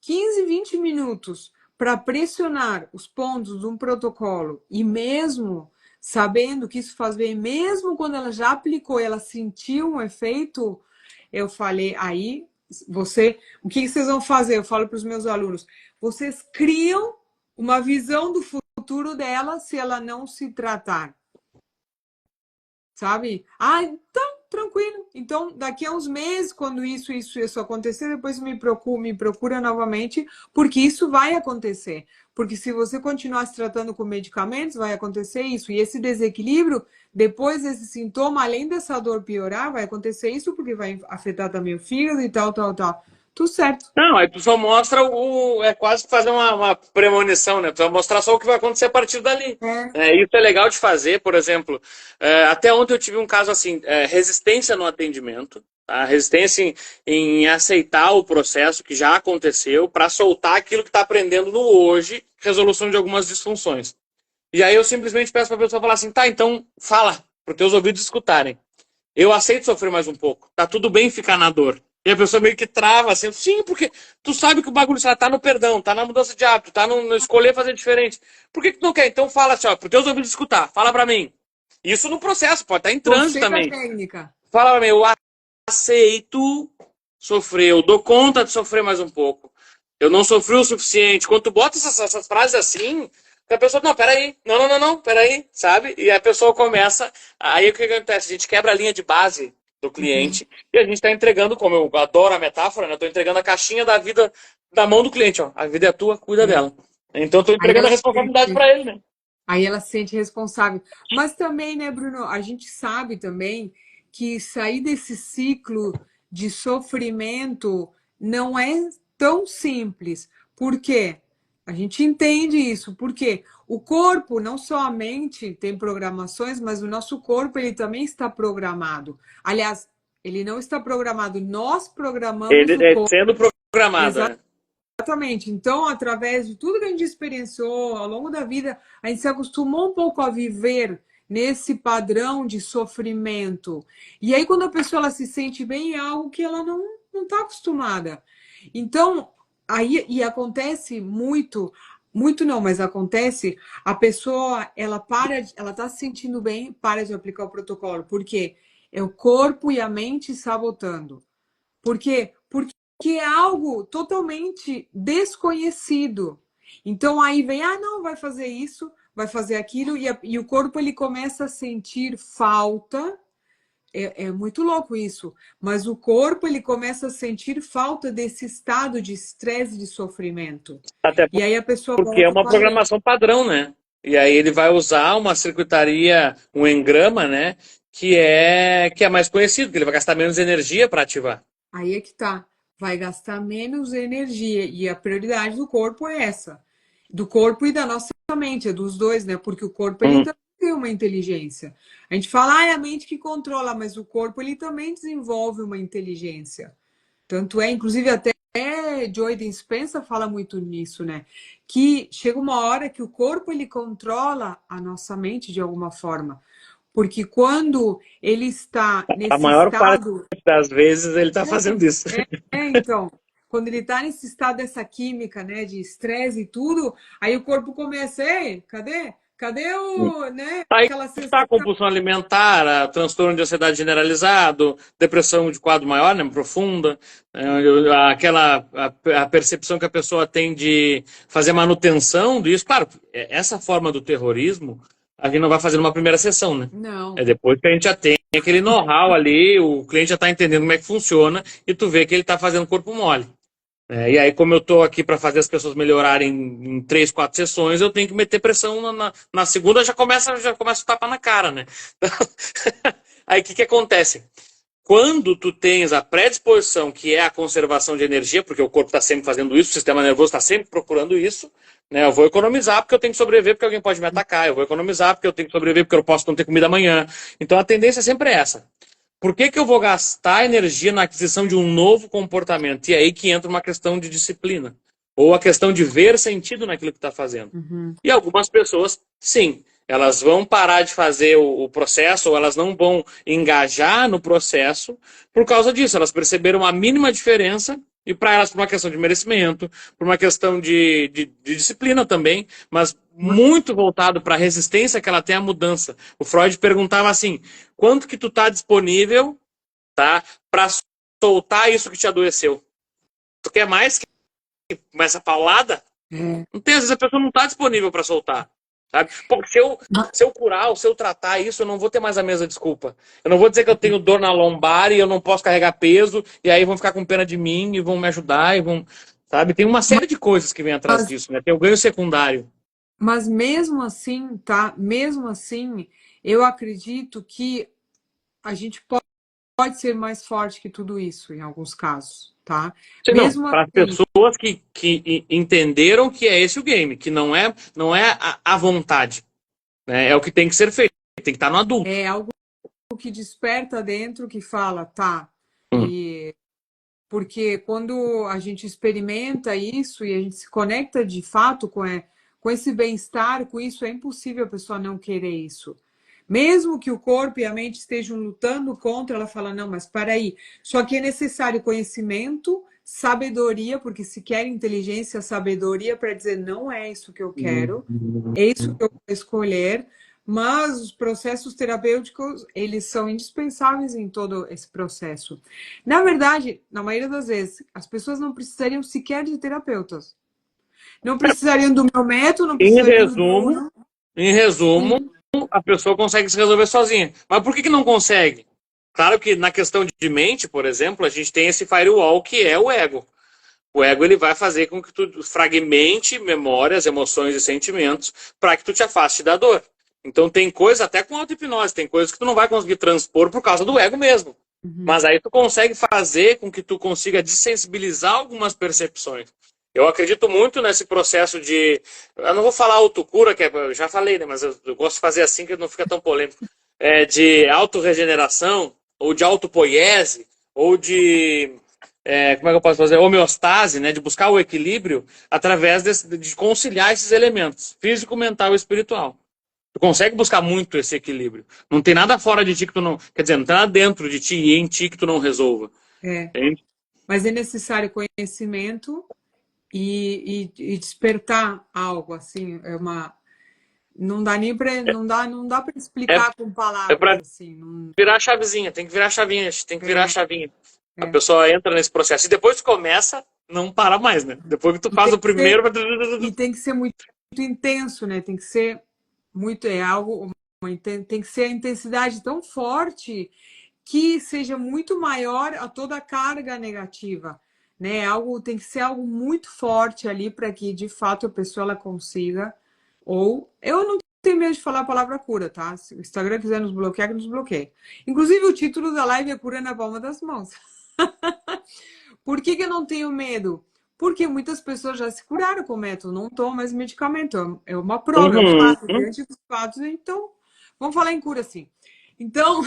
15, 20 minutos para pressionar os pontos de um protocolo e mesmo sabendo que isso faz bem, mesmo quando ela já aplicou e ela sentiu um efeito, eu falei, aí o que vocês vão fazer? Eu falo para os meus alunos, vocês criam uma visão do futuro dela se ela não se tratar. Sabe? Ah, então, tranquilo. Então, daqui a uns meses, quando isso acontecer, depois me procura novamente, porque isso vai acontecer. Porque se você continuar se tratando com medicamentos, vai acontecer isso. E esse desequilíbrio, depois desse sintoma, além dessa dor piorar, vai acontecer isso, porque vai afetar também o fígado e tal, tal, tal. Tudo certo. Não, aí tu só mostra é quase fazer uma premonição, né? Tu vai mostrar só o que vai acontecer a partir dali. Isso é legal de fazer, por exemplo, até ontem eu tive um caso assim, resistência no atendimento, tá? Resistência em aceitar o processo que já aconteceu para soltar aquilo que está aprendendo no hoje, resolução de algumas disfunções. E aí eu simplesmente peço para a pessoa falar assim, tá, então fala, para os teus ouvidos escutarem. Eu aceito sofrer mais um pouco, tá tudo bem ficar na dor. E a pessoa meio que trava, assim, sim, porque tu sabe que o bagulho tá no perdão, tá na mudança de hábito, tá no escolher fazer diferente. Por que tu não quer? Então fala assim, ó, pro teus ouvidos escutar, fala pra mim. Isso no processo, pode estar em trânsito também. Técnica. Fala pra mim, eu aceito sofrer, eu dou conta de sofrer mais um pouco. Eu não sofri o suficiente. Quando tu bota essas frases assim, a pessoa, não, peraí, não, peraí, sabe? E a pessoa começa, aí o que acontece? A gente quebra a linha de base do cliente e a gente está entregando, como eu adoro a metáfora, né? Estou entregando a caixinha da vida da mão do cliente, ó. A vida é tua, cuida dela. Então estou entregando a responsabilidade para ele, né? Aí ela se sente responsável. Mas também, né, Bruno, a gente sabe também que sair desse ciclo de sofrimento não é tão simples. Por quê? A gente entende isso, porque o corpo, não só a mente tem programações, mas o nosso corpo ele também está programado. Aliás, ele não está programado, nós programamos ele o corpo. Sendo programado, né? Exatamente. Então, através de tudo que a gente experienciou ao longo da vida, a gente se acostumou um pouco a viver nesse padrão de sofrimento. E aí, quando a pessoa ela se sente bem, é algo que ela não está acostumada. Então, aí e acontece muito, muito não, mas acontece, a pessoa ela está se sentindo bem, para de aplicar o protocolo. Por quê? É o corpo e a mente sabotando. Por quê? Porque é algo totalmente desconhecido. Então aí vem, não, vai fazer isso, vai fazer aquilo, e o corpo ele começa a sentir falta. É muito louco isso, mas o corpo ele começa a sentir falta desse estado de estresse e de sofrimento. Até E aí a pessoa porque é uma programação padrão, né? E aí ele vai usar uma circuitaria, um engrama, né? Que é mais conhecido, que ele vai gastar menos energia para ativar. Aí é que tá. Vai gastar menos energia. E a prioridade do corpo é essa. Do corpo e da nossa mente, é dos dois, né? Porque o corpo ele também tem uma inteligência. A gente fala, é a mente que controla, mas o corpo ele também desenvolve uma inteligência. Tanto é, inclusive até Joe Dispenza fala muito nisso, né? Que chega uma hora que o corpo ele controla a nossa mente de alguma forma. Porque quando ele está nesse a maior estado... parte das vezes ele está fazendo isso. Então, quando ele está nesse estado dessa química, né, de estresse e tudo, aí o corpo começa, ei, cadê? Cadê o, né, Aí aquela está sensação? a compulsão alimentar, transtorno de ansiedade generalizado, depressão de quadro maior, né, profunda, a percepção que a pessoa tem de fazer manutenção disso. Claro, essa forma do terrorismo a gente não vai fazer numa primeira sessão, né? Não. É depois que a gente já tem aquele know-how ali, o cliente já está entendendo como é que funciona e tu vê que ele está fazendo corpo mole. E aí, como eu estou aqui para fazer as pessoas melhorarem em 3, 4 sessões, eu tenho que meter pressão na segunda, já começa o tapa na cara, né? Aí o que acontece? Quando tu tens a predisposição, que é a conservação de energia, porque o corpo está sempre fazendo isso, o sistema nervoso está sempre procurando isso, né? Eu vou economizar porque eu tenho que sobreviver, porque alguém pode me atacar, eu vou economizar porque eu tenho que sobreviver, porque eu posso não ter comida amanhã. Então a tendência sempre é essa. Por que eu vou gastar energia na aquisição de um novo comportamento? E aí que entra uma questão de disciplina. Ou a questão de ver sentido naquilo que está fazendo. E algumas pessoas, sim, elas vão parar de fazer o processo, ou elas não vão engajar no processo por causa disso. Elas perceberam a mínima diferença, e para elas, por uma questão de merecimento, por uma questão de disciplina também, mas muito voltado para a resistência que ela tem à mudança. O Freud perguntava assim, quanto que tu está disponível, tá, para soltar isso que te adoeceu. Tu quer mais que começa a paulada? Não tem, às vezes a pessoa não está disponível para soltar. Sabe? Pô, se eu curar, ou se eu tratar isso, eu não vou ter mais a mesma desculpa. Eu não vou dizer que eu tenho dor na lombar e eu não posso carregar peso, e aí vão ficar com pena de mim e vão me ajudar e vão. Sabe? Tem uma série de coisas que vem atrás disso, né? Tem o ganho secundário. Mas mesmo assim, tá? Mesmo assim, eu acredito que a gente pode ser mais forte que tudo isso, em alguns casos, tá? Sei não, Mesmo para as assim, pessoas que entenderam que é esse o game, que não é a vontade, né? É o que tem que ser feito, tem que estar no adulto. é algo que desperta dentro, que fala, tá, Hum. e porque quando a gente experimenta isso e a gente se conecta de fato com esse bem-estar, com isso, é impossível a pessoa não querer isso. Mesmo que o corpo e a mente estejam lutando contra, ela fala, não, mas para aí. Só que é necessário conhecimento, sabedoria, porque se quer inteligência, sabedoria para dizer, não é isso que eu quero, é isso que eu vou escolher, mas os processos terapêuticos, eles são indispensáveis em todo esse processo. Na verdade, na maioria das vezes, as pessoas não precisariam sequer de terapeutas. Não precisariam do meu método, não Em precisariam do resumo, Bruno. em resumo, a pessoa consegue se resolver sozinha. Mas por que não consegue? Claro que na questão de mente, por exemplo, a gente tem esse firewall que é o ego. O ego ele vai fazer com que tu fragmente memórias, emoções e sentimentos para que tu te afaste da dor. Então tem coisa, até com auto-hipnose, tem coisas que tu não vai conseguir transpor por causa do ego mesmo. Mas aí tu consegue fazer com que tu consiga desensibilizar algumas percepções. Eu acredito muito nesse processo de... Eu não vou falar autocura, que eu já falei, né? Mas eu gosto de fazer assim que não fica tão polêmico. De autorregeneração, ou de autopoiese, ou de... como é que eu posso fazer? Homeostase, né? De buscar o equilíbrio através de conciliar esses elementos, físico, mental e espiritual. Tu consegue buscar muito esse equilíbrio. Não tem nada fora de ti que tu não... Quer dizer, não tem nada dentro de ti e em ti que tu não resolva. É, Entende? mas é necessário conhecimento e despertar algo assim, não dá nem para não dá para É, explicar com é palavras pra assim, não, virar a chavezinha, tem que virar a chavinha, tem que virar a é, chavinha. A é. pessoa entra nesse processo. E depois que começa, não para mais, né? Depois que tu E faz tem o que ser, primeiro. e tem que ser muito, muito intenso, né? Tem que ser muito, é algo, tem que ser a intensidade tão forte que seja muito maior a toda a carga negativa, né? Algo tem que ser algo muito forte ali para que de fato a pessoa ela consiga. Ou eu não tenho medo de falar a palavra cura, tá? Se o Instagram quiser nos bloquear, que nos bloqueie. Inclusive o título da live é Cura na Palma das Mãos. Por que eu não tenho medo? Porque muitas pessoas já se curaram com o método, não tomam mais medicamento. É uma prova, é um Uhum. fato. Diante dos fatos, então, vamos falar em cura, sim. Então,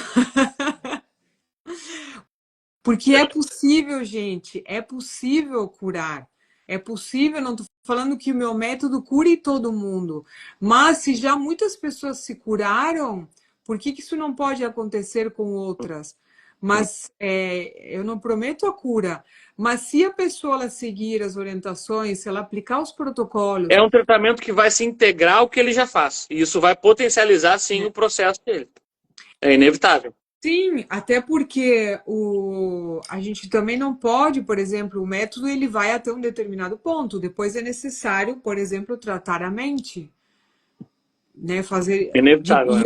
porque é possível, gente, é possível curar. É possível, não estou falando que o meu método cure todo mundo, mas se já muitas pessoas se curaram, por que isso não pode acontecer com outras? Mas eu não prometo a cura, mas se a pessoa ela seguir as orientações, se ela aplicar os protocolos, É um tratamento que vai se integrar ao que ele já faz. E isso vai potencializar, sim, o processo dele. É inevitável. sim, até porque a gente também não pode, por exemplo, o método ele vai até um determinado ponto. Depois é necessário, por exemplo, tratar a mente, né? É inevitável, né?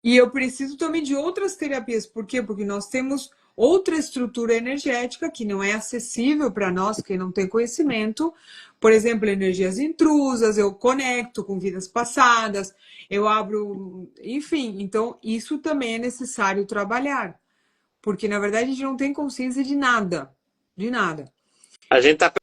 E eu preciso também de outras terapias. Por quê? Porque nós temos outra estrutura energética que não é acessível para nós, que não tem conhecimento. Por exemplo, energias intrusas, eu conecto com vidas passadas, eu abro, enfim. Então, isso também é necessário trabalhar, porque na verdade a gente não tem consciência de nada, de nada. A gente tá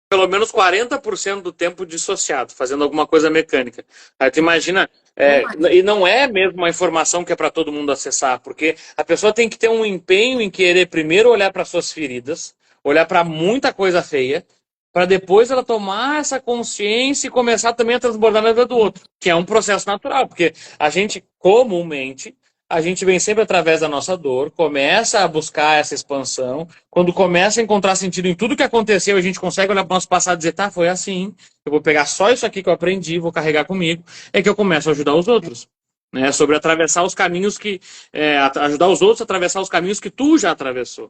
pelo menos 40% do tempo dissociado, fazendo alguma coisa mecânica. Aí tu imagina, Ou mais. e não é mesmo uma informação que é para todo mundo acessar, porque a pessoa tem que ter um empenho em querer primeiro olhar para suas feridas, olhar para muita coisa feia, para depois ela tomar essa consciência e começar também a transbordar na vida do outro, que é um processo natural, porque a gente comumente a gente vem sempre através da nossa dor, começa a buscar essa expansão. Quando começa a encontrar sentido em tudo que aconteceu, a gente consegue olhar para o nosso passado e dizer, tá, foi assim, eu vou pegar só isso aqui que eu aprendi, vou carregar comigo, é que eu começo a ajudar os outros. Né? Sobre atravessar os caminhos que... ajudar os outros a atravessar os caminhos que tu já atravessou.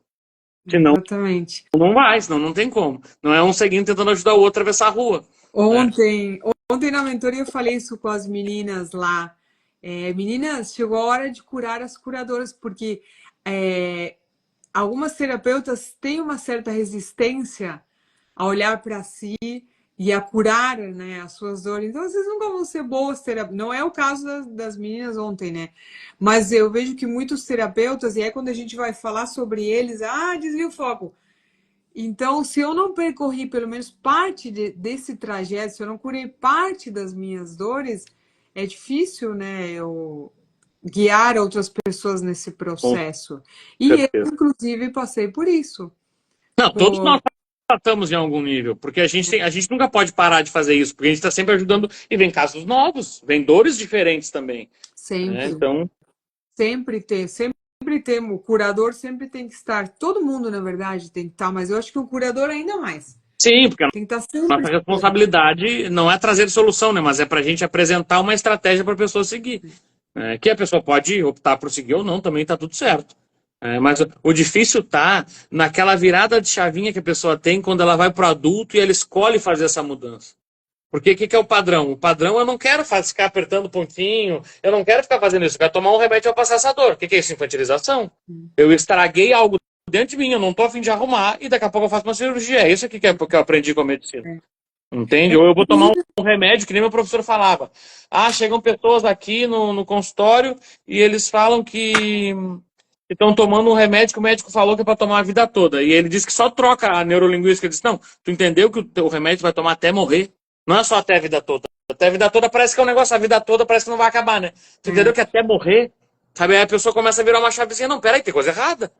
Senão exatamente. não vai, senão não tem como. Não é um seguindo tentando ajudar o outro a atravessar a rua. Ontem na mentoria eu falei isso com as meninas lá. Meninas, chegou a hora de curar as curadoras, porque algumas terapeutas têm uma certa resistência a olhar para si e a curar, né, as suas dores. Então, vocês nunca vão ser boas terapeutas. Não é o caso das meninas ontem, né? Mas eu vejo que muitos terapeutas, e aí quando a gente vai falar sobre eles, desvia o foco. Então, se eu não percorri pelo menos parte desse trajeto, se eu não curei parte das minhas dores, é difícil, né, eu guiar outras pessoas nesse Com processo. E eu, certeza. inclusive, passei por isso. Não, todos nós tratamos em algum nível, porque a gente nunca pode parar de fazer isso, porque a gente está sempre ajudando, e vem casos novos, vem dores diferentes também. Sempre. Então, Sempre tem, o curador sempre tem que estar, todo mundo, na verdade, tem que estar, mas eu acho que o curador ainda mais. sim, porque a Tem que estar sempre. nossa responsabilidade não é trazer solução, né, mas é para a gente apresentar uma estratégia para a pessoa seguir. Que a pessoa pode optar por seguir ou não, também está tudo certo. Mas o difícil tá naquela virada de chavinha que a pessoa tem quando ela vai para o adulto e ela escolhe fazer essa mudança. Porque o que é o padrão? O padrão eu não quero ficar apertando pontinho, eu não quero ficar fazendo isso, eu quero tomar um remédio para passar essa dor. O que é isso? Infantilização. Eu estraguei algo dentro de mim, eu não estou a fim de arrumar e daqui a pouco eu faço uma cirurgia. É isso que eu aprendi com a medicina. Entende? Ou eu vou tomar um remédio, que nem meu professor falava. Chegam pessoas aqui no consultório e eles falam que estão tomando um remédio que o médico falou que é para tomar a vida toda. E ele diz que só troca a neurolinguística. Ele diz, não, tu entendeu que o teu remédio vai tomar até morrer? Não é só até a vida toda. Até a vida toda parece que é um negócio, a vida toda parece que não vai acabar, né? Tu entendeu que até morrer, sabe? Aí a pessoa começa a virar uma chavezinha. Não, peraí, tem coisa errada.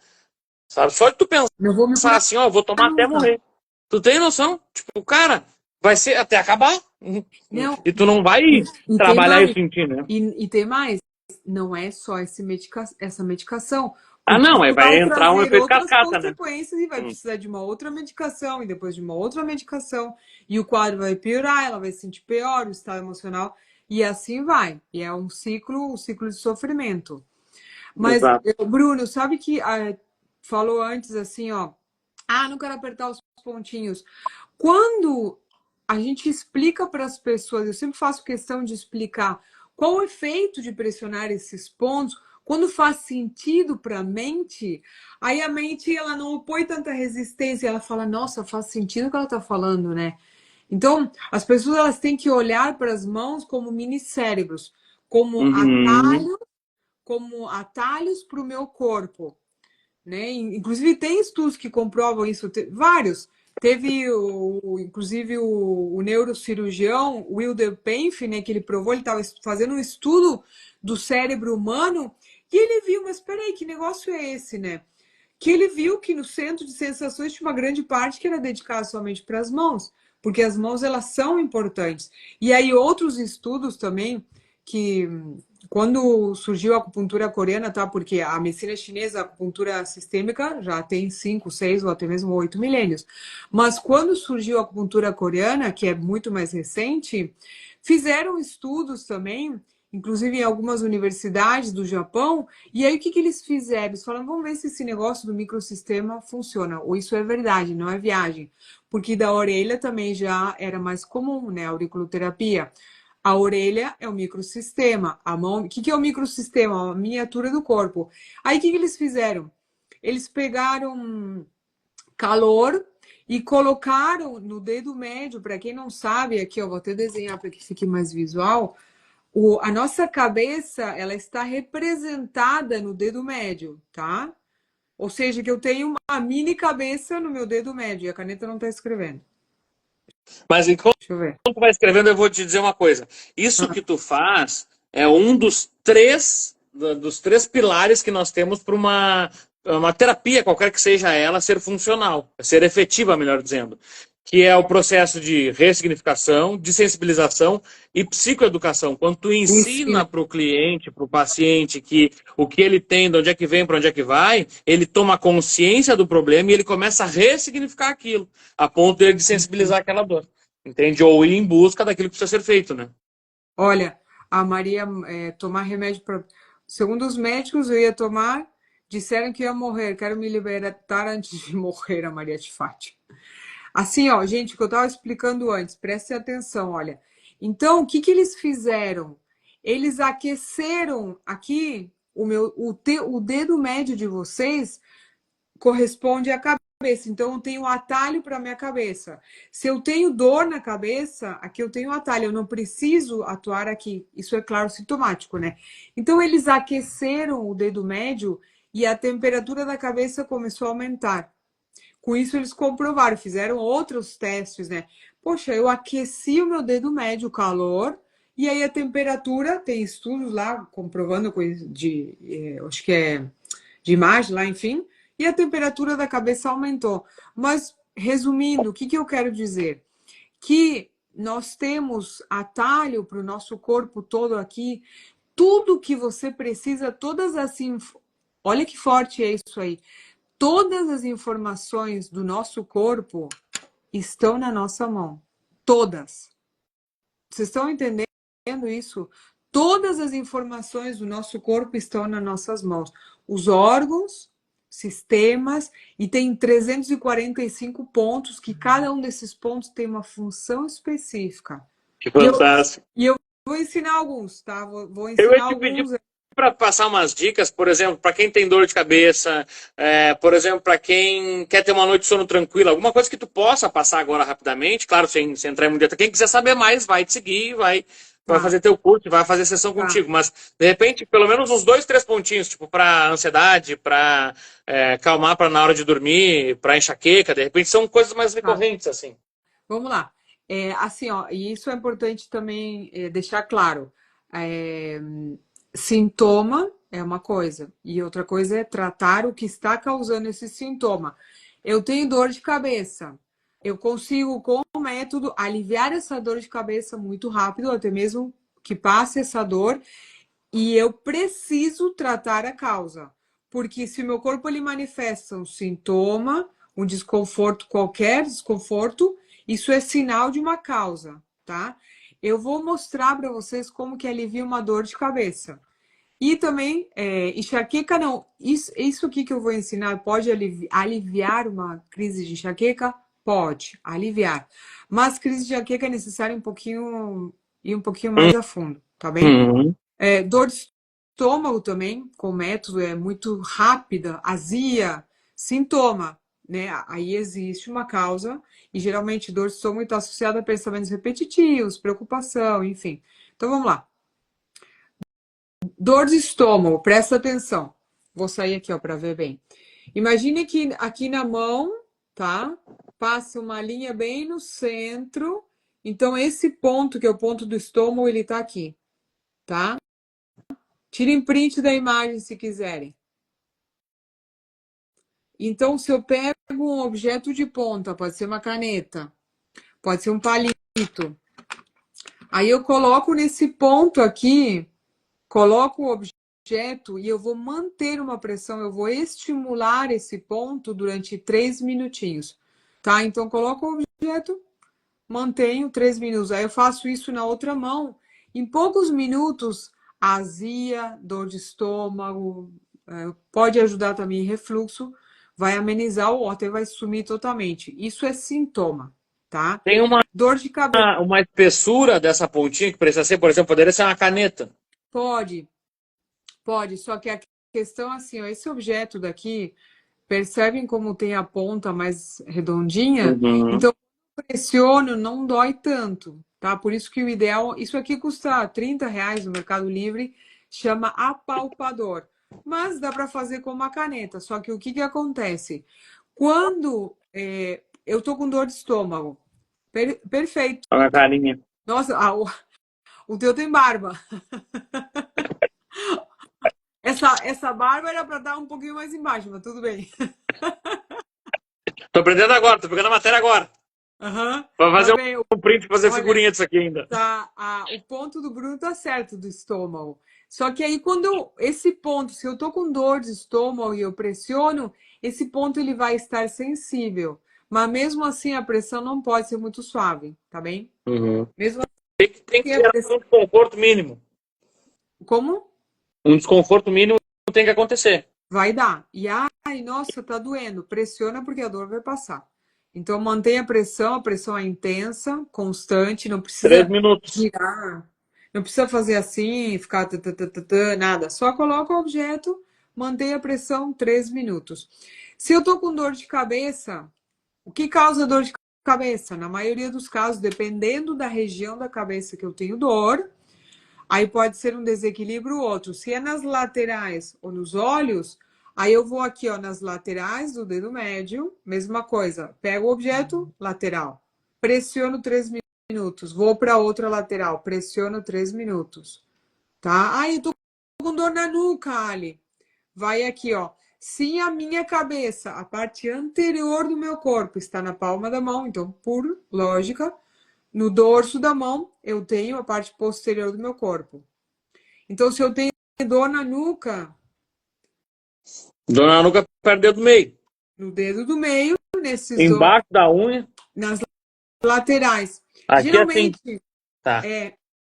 Sabe? Só de tu pensar assim, eu vou tomar até morrer. Tu tem noção? Tipo, cara, vai ser até acabar. Não, E tu não vai trabalhar isso em ti, né? E tem mais, não é só essa medicação. Não, Porque vai vai entrar um trazer efeito outras cascata, né? consequências e vai precisar de uma outra medicação e depois de uma outra medicação e o quadro vai piorar, ela vai se sentir pior, o estado emocional e assim vai. E é um ciclo de sofrimento. Mas, Exato. Bruno, sabe que falou antes assim, ó, não quero apertar os pontinhos. Quando a gente explica para as pessoas, eu sempre faço questão de explicar qual o efeito de pressionar esses pontos, quando faz sentido para a mente, aí a mente ela não opõe tanta resistência, ela fala, nossa, faz sentido o que ela está falando, né? Então, as pessoas elas têm que olhar para as mãos como mini cérebros, como atalhos para o meu corpo, né? Inclusive tem estudos que comprovam isso, vários. Teve, inclusive, o neurocirurgião Wilder Penf, né, que ele provou, ele estava fazendo um estudo do cérebro humano e ele viu, mas peraí, que negócio é esse, né? Que ele viu que no centro de sensações tinha uma grande parte que era dedicada somente para as mãos, porque as mãos elas são importantes. E aí outros estudos também que quando surgiu a acupuntura coreana, tá? Porque a medicina chinesa, a acupuntura sistêmica, já tem 5, 6 ou até mesmo 8 milênios. Mas quando surgiu a acupuntura coreana, que é muito mais recente, fizeram estudos também, inclusive em algumas universidades do Japão, e aí o que eles fizeram? Eles falaram, vamos ver se esse negócio do microsistema funciona, ou isso é verdade, não é viagem. Porque da orelha também já era mais comum, né? A auriculoterapia. A orelha é o microsistema. A mão, o que é o microsistema? A miniatura do corpo. Aí o que eles fizeram? Eles pegaram calor e colocaram no dedo médio. Para quem não sabe, aqui eu vou até desenhar para que fique mais visual. A nossa cabeça ela está representada no dedo médio, tá? Ou seja, que eu tenho uma mini cabeça no meu dedo médio e a caneta não está escrevendo. Mas enquanto tu vai escrevendo, eu vou te dizer uma coisa. Isso que tu faz é um dos três pilares que nós temos para uma terapia, qualquer que seja ela, ser funcional, ser efetiva, melhor dizendo. Que é o processo de ressignificação, de sensibilização e psicoeducação. Quando tu ensina para o cliente, para o paciente, que o que ele tem, de onde é que vem, para onde é que vai, ele toma consciência do problema e ele começa a ressignificar aquilo, a ponto de sensibilizar aquela dor. Entende? Ou ir em busca daquilo que precisa ser feito, né? Olha, a Maria tomar remédio para... Segundo os médicos, eu ia tomar Disseram que ia morrer, quero me libertar antes de morrer, a Maria de Fátima. Assim, ó, gente, o que eu estava explicando antes, prestem atenção, olha. Então, o que que eles fizeram? Eles aqueceram aqui o dedo médio de vocês corresponde à cabeça. Então, eu tenho um atalho para minha cabeça. Se eu tenho dor na cabeça, aqui eu tenho um atalho. Eu não preciso atuar aqui. Isso é claro sintomático, né? Então, eles aqueceram o dedo médio e a temperatura da cabeça começou a aumentar. Com isso, eles comprovaram, fizeram outros testes, né? Poxa, eu aqueci o meu dedo médio, o calor, e aí a temperatura, tem estudos lá comprovando acho que é de imagem lá, enfim, e a temperatura da cabeça aumentou. Mas, resumindo, o que que eu quero dizer? Que nós temos atalho para o nosso corpo todo aqui, tudo que você precisa, todas as... Olha que forte é isso aí. Todas as informações do nosso corpo estão na nossa mão. Todas. Vocês estão entendendo isso? Todas as informações do nosso corpo estão nas nossas mãos. Os órgãos, sistemas, e tem 345 pontos, que cada um desses pontos tem uma função específica. Que fantástico. E eu vou ensinar alguns, tá? Vou Eu ia ensinar te pedir alguns. para passar umas dicas, por exemplo, para quem tem dor de cabeça, por exemplo, para quem quer ter uma noite de sono tranquila, alguma coisa que tu possa passar agora rapidamente, claro, sem entrar em muito detalhe. Quem quiser saber mais, vai te seguir, vai fazer teu curso, vai fazer sessão contigo, mas de repente, pelo menos uns 2, 3 pontinhos, tipo para ansiedade, para calmar para na hora de dormir, para enxaqueca, de repente são coisas mais recorrentes assim. Vamos lá. Assim, ó, e isso é importante também deixar claro. É, sintoma é uma coisa, e outra coisa é tratar o que está causando esse sintoma. Eu tenho dor de cabeça. Eu consigo, com o método, aliviar essa dor de cabeça muito rápido, até mesmo que passe essa dor, e eu preciso tratar a causa. Porque se o meu corpo ele manifesta um sintoma, um desconforto, qualquer desconforto, isso é sinal de uma causa, tá? Eu vou mostrar para vocês como que alivia uma dor de cabeça. E também, enxaqueca não. Isso aqui que eu vou ensinar pode aliviar uma crise de enxaqueca? Pode, aliviar. Mas crise de enxaqueca é necessário ir um pouquinho mais a fundo, tá bem? Uhum. Dor de estômago também, com método, é muito rápida, azia, sintoma, né? Aí existe uma causa, e geralmente dor de estômago está associada a pensamentos repetitivos, preocupação, enfim. Então vamos lá. Dor de estômago, presta atenção. Vou sair aqui, ó, para ver bem. Imagine que aqui na mão, tá? Passa uma linha bem no centro. Então, esse ponto, que é o ponto do estômago, ele tá aqui, tá? Tirem print da imagem se quiserem. Então, se eu pego um objeto de ponta, pode ser uma caneta, pode ser um palito. Aí eu coloco nesse ponto aqui, coloco o objeto e eu vou manter uma pressão, eu vou estimular esse ponto durante 3 minutinhos. Tá? Então, coloco o objeto, mantenho 3 minutos. Aí eu faço isso na outra mão. Em poucos minutos, azia, dor de estômago, pode ajudar também refluxo, vai amenizar ou até vai sumir totalmente. Isso é sintoma, tá? Tem Dor de cabeça. uma espessura dessa pontinha que precisa ser, por exemplo, poderia ser uma caneta. Pode, só que a questão assim, ó, esse objeto daqui, percebem como tem a ponta mais redondinha? Uhum. Então, pressiono, não dói tanto, tá? Por isso que o ideal, isso aqui custa R$ 30 no Mercado Livre, chama apalpador. Mas dá para fazer com uma caneta. Só que o que que acontece? Quando eu tô com dor de estômago, perfeito. Olha a carinha. Nossa, o teu tem barba. Essa barba era para dar um pouquinho mais embaixo, mas tudo bem. Tô aprendendo agora, tô pegando a matéria agora. Uhum. Pra fazer Tá bem. um print, fazer Olha, figurinha disso aqui ainda. o ponto do Bruno tá certo, do estômago. Só que aí esse ponto, se eu tô com dor de estômago e eu pressiono, esse ponto ele vai estar sensível. Mas mesmo assim a pressão não pode ser muito suave, tá bem? Uhum. Mesmo Tem que assim a gerar pressão... um desconforto mínimo. Como? Um desconforto mínimo tem que acontecer. vai dar. E ai, nossa, tá doendo. Pressiona porque a dor vai passar. Então mantenha a pressão é intensa, constante, não Três precisa minutos. girar, não precisa fazer assim, ficar nada. Só coloca o objeto, mantenha a pressão 3 minutos. Se eu tô com dor de cabeça, o que causa dor de cabeça? Na maioria dos casos, dependendo da região da cabeça que eu tenho dor, aí pode ser um desequilíbrio ou outro. Se é nas laterais ou nos olhos, aí eu vou aqui, ó, nas laterais do dedo médio, mesma coisa. Pego o objeto, lateral. Pressiono 3 minutos. Vou para outra lateral. Pressiono 3 minutos. Tá? Ai, eu tô com dor na nuca, Ali. Vai aqui, ó. Se a minha cabeça, a parte anterior do meu corpo, está na palma da mão, então, por lógica, no dorso da mão, eu tenho a parte posterior do meu corpo. Então, se eu tenho dor na nuca, Dona Nuca perde o dedo do meio. no dedo do meio, nesses dois, Embaixo da unha. nas laterais. Aqui assim. Geralmente, Tá.